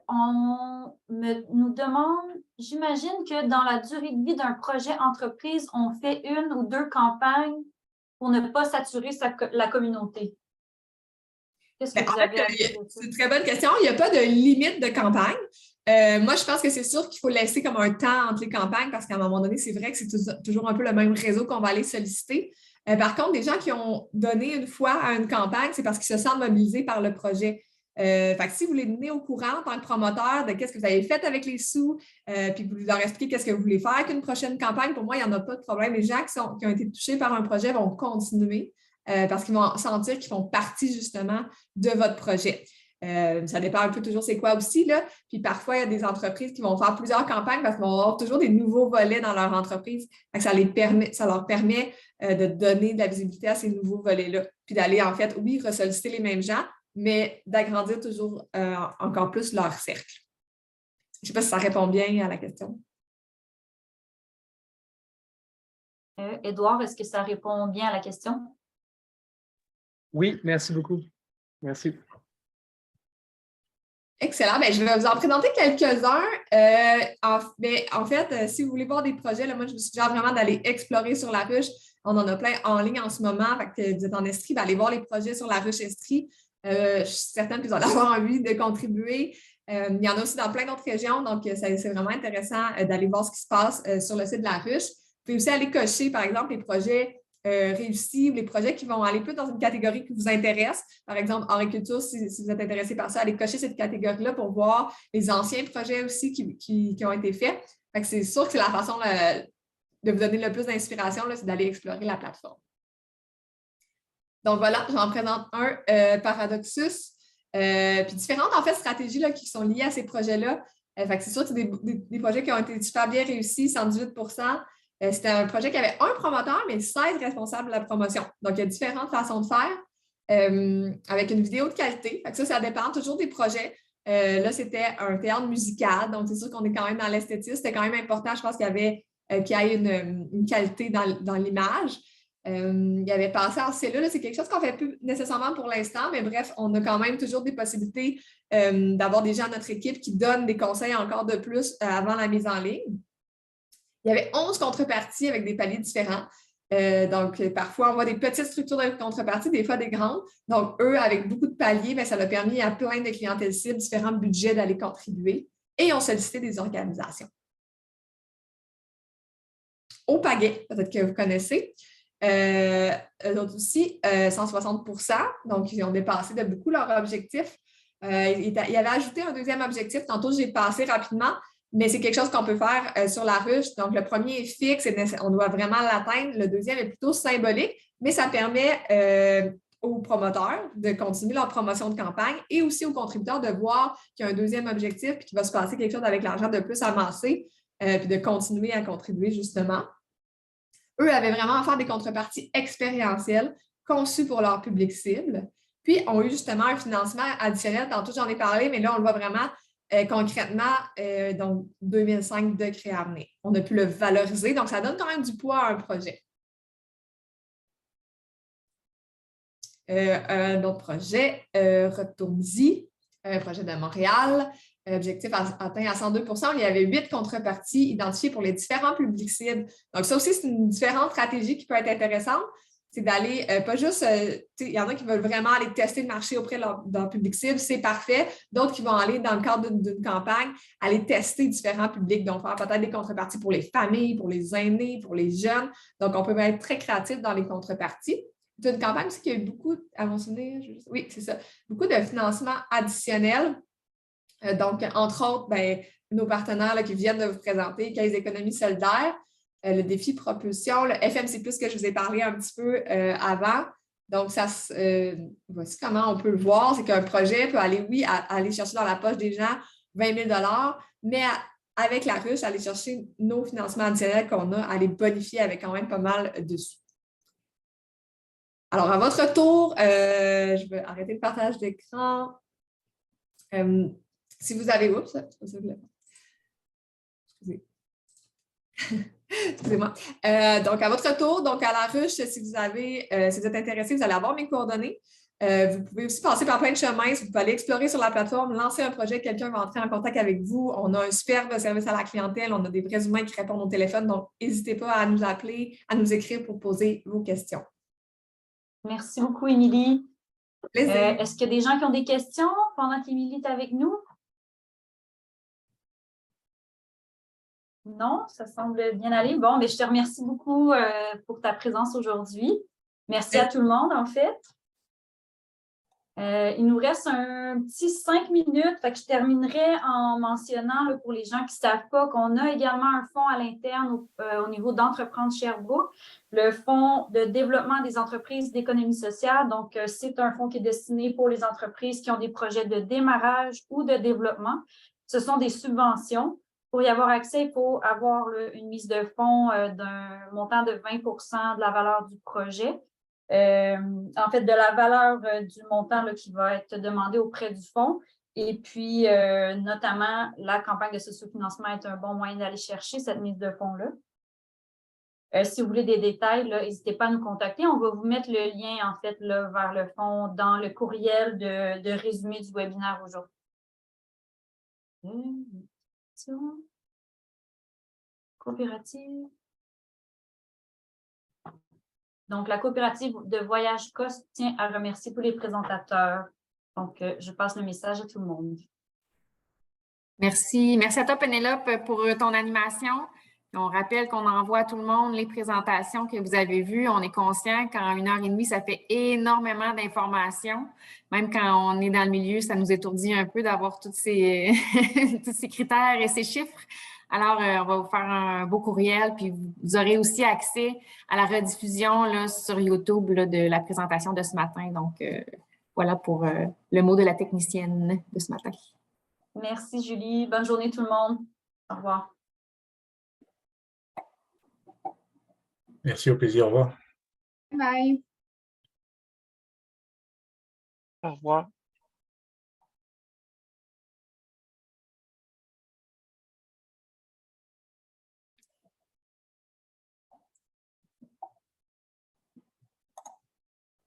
On nous demande, j'imagine que dans la durée de vie d'un projet entreprise, on fait 1 ou 2 campagnes pour ne pas saturer la communauté. Qu'est-ce que vous avez à dire de ça? C'est une très bonne question. Il n'y a pas de limite de campagne. Moi, je pense que c'est sûr qu'il faut laisser comme un temps entre les campagnes parce qu'à un moment donné, c'est vrai que c'est toujours un peu le même réseau qu'on va aller solliciter. Par contre, des gens qui ont donné une fois à une campagne, c'est parce qu'ils se sentent mobilisés par le projet. Fait que si vous les tenez au courant en tant que promoteur de qu'est-ce que vous avez fait avec les sous, puis que vous leur expliquez qu'est-ce que vous voulez faire avec une prochaine campagne, pour moi, il n'y en a pas de problème. Les gens qui ont été touchés par un projet vont continuer parce qu'ils vont sentir qu'ils font partie justement de votre projet. Ça dépend un peu toujours c'est quoi aussi, là. Puis parfois, il y a des entreprises qui vont faire plusieurs campagnes parce qu'ils vont avoir toujours des nouveaux volets dans leur entreprise. Fait que ça leur permet de donner de la visibilité à ces nouveaux volets-là. Puis d'aller, en fait, oui, ressolliciter les mêmes gens, mais d'agrandir toujours encore plus leur cercle. Je ne sais pas si ça répond bien à la question. Édouard, est-ce que ça répond bien à la question? Oui, merci beaucoup. Merci. Excellent. Bien, je vais vous en présenter quelques-uns. En fait, si vous voulez voir des projets, là, moi, je vous suggère vraiment d'aller explorer sur la ruche. On en a plein en ligne en ce moment. Fait que vous êtes en Estrie, allez voir les projets sur la ruche Estrie. Je suis certaine que vous allez avoir envie de contribuer. Il y en a aussi dans plein d'autres régions, donc c'est vraiment intéressant d'aller voir ce qui se passe sur le site de la ruche. Vous pouvez aussi aller cocher, par exemple, les projets réussis ou les projets qui vont aller plus dans une catégorie qui vous intéresse. Par exemple, horticulture, si vous êtes intéressé par ça, allez cocher cette catégorie-là pour voir les anciens projets aussi qui ont été faits. Fait que c'est sûr que c'est la façon de vous donner le plus d'inspiration, c'est d'aller explorer la plateforme. Donc voilà, j'en présente un, Paradoxus. Puis différentes, en fait, stratégies là, qui sont liées à ces projets-là. Fait que c'est sûr que c'est des projets qui ont été super bien réussis, 118 %. C'était un projet qui avait un promoteur, mais 16 responsables de la promotion. Donc, il y a différentes façons de faire avec une vidéo de qualité. Fait que ça dépend toujours des projets. Là, c'était un théâtre musical, donc c'est sûr qu'on est quand même dans l'esthétisme. C'était quand même important, je pense qu'il y ait une qualité dans l'image. Il y avait passé en cellule, c'est quelque chose qu'on ne fait plus nécessairement pour l'instant, mais bref, on a quand même toujours des possibilités d'avoir des gens à notre équipe qui donnent des conseils encore de plus avant la mise en ligne. Il y avait 11 contreparties avec des paliers différents. Donc, parfois, on voit des petites structures de contrepartie, des fois des grandes. Donc, eux, avec beaucoup de paliers, ça a permis à plein de clientèles cibles, différents budgets d'aller contribuer et on sollicitait des organisations. Au pagaie, peut-être que vous connaissez. Eux autres aussi, 160 %. Donc, ils ont dépassé de beaucoup leur objectif. Ils avaient ajouté un deuxième objectif. Tantôt, j'ai passé rapidement. Mais c'est quelque chose qu'on peut faire sur la ruche. Donc, le premier est fixe, on doit vraiment l'atteindre. Le deuxième est plutôt symbolique, mais ça permet aux promoteurs de continuer leur promotion de campagne et aussi aux contributeurs de voir qu'il y a un deuxième objectif et qu'il va se passer quelque chose avec l'argent de plus amassé puis de continuer à contribuer justement. Eux avaient vraiment à faire des contreparties expérientielles conçues pour leur public cible, puis ont eu justement un financement additionnel. Tantôt, j'en ai parlé, mais là, on le voit vraiment concrètement, donc 2005 de Créamener. On a pu le valoriser, donc ça donne quand même du poids à un projet. Un autre projet, Retourne-y, un projet de Montréal, objectif atteint à 102 %. Il y avait 8 contreparties identifiées pour les différents publics cibles. Donc, ça aussi, c'est une différente stratégie qui peut être intéressante. C'est d'aller, pas juste, il y en a qui veulent vraiment aller tester le marché auprès de leur public cible, c'est parfait. D'autres qui vont aller, dans le cadre d'une campagne, aller tester différents publics, donc faire peut-être des contreparties pour les familles, pour les aînés, pour les jeunes. Donc, on peut être très créatif dans les contreparties. C'est une campagne aussi qui a eu beaucoup, à mon souvenir, oui, c'est ça, beaucoup de financement additionnel. Donc, entre autres, nos partenaires là, qui viennent de vous présenter, Caisse d'économie solidaire, le défi propulsion, le FMC+, que je vous ai parlé un petit peu avant. Donc, voici comment on peut le voir. C'est qu'un projet peut aller, oui, aller chercher dans la poche des gens 20 000 $, mais avec la ruche, aller chercher nos financements additionnels qu'on a, aller bonifier avec quand même pas mal dessus. Alors, à votre tour, je vais arrêter le partage d'écran. Si vous avez... Oups, c'est pas ça que je voulais faire. Excusez-moi. Donc, à votre tour, donc à la ruche, si vous êtes intéressé, vous allez avoir mes coordonnées. Vous pouvez aussi passer par plein de chemins. Vous pouvez aller explorer sur la plateforme, lancer un projet, quelqu'un va entrer en contact avec vous. On a un superbe service à la clientèle. On a des vrais humains qui répondent au téléphone. Donc, n'hésitez pas à nous appeler, à nous écrire pour poser vos questions. Merci beaucoup, Émilie. Plaisir. Est-ce qu'il y a des gens qui ont des questions pendant qu'Émilie est avec nous? Non, ça semble bien aller. Bon, mais je te remercie beaucoup pour ta présence aujourd'hui. Merci à tout le monde, en fait. Il nous reste un petit 5 minutes. Fait que je terminerai en mentionnant là, pour les gens qui ne savent pas qu'on a également un fonds à l'interne au niveau d'Entreprendre Sherbrooke, le fonds de développement des entreprises d'économie sociale. Donc, c'est un fonds qui est destiné pour les entreprises qui ont des projets de démarrage ou de développement. Ce sont des subventions. Pour y avoir accès, il faut avoir une mise de fonds d'un montant de 20 % de la valeur du projet. En fait, de la valeur du montant là, qui va être demandé auprès du fonds. Et puis, notamment, la campagne de sociofinancement est un bon moyen d'aller chercher cette mise de fonds-là. Si vous voulez des détails, n'hésitez pas à nous contacter. On va vous mettre le lien, en fait, là, vers le fonds dans le courriel de résumé du webinaire aujourd'hui. Coopérative. Donc, la coopérative de voyage COS tient à remercier tous les présentateurs. Donc, je passe le message à tout le monde. Merci. Merci à toi, Pénélope, pour ton animation. On rappelle qu'on envoie à tout le monde les présentations que vous avez vues. On est conscient qu'en 1h30, ça fait énormément d'informations. Même quand on est dans le milieu, ça nous étourdit un peu d'avoir tous ces, tous ces critères et ces chiffres. Alors, on va vous faire un beau courriel, puis vous aurez aussi accès à la rediffusion là, sur YouTube là, de la présentation de ce matin. Donc, voilà pour le mot de la technicienne de ce matin. Merci, Julie. Bonne journée, tout le monde. Au revoir. Merci, au plaisir. Au revoir. Bye. Au revoir.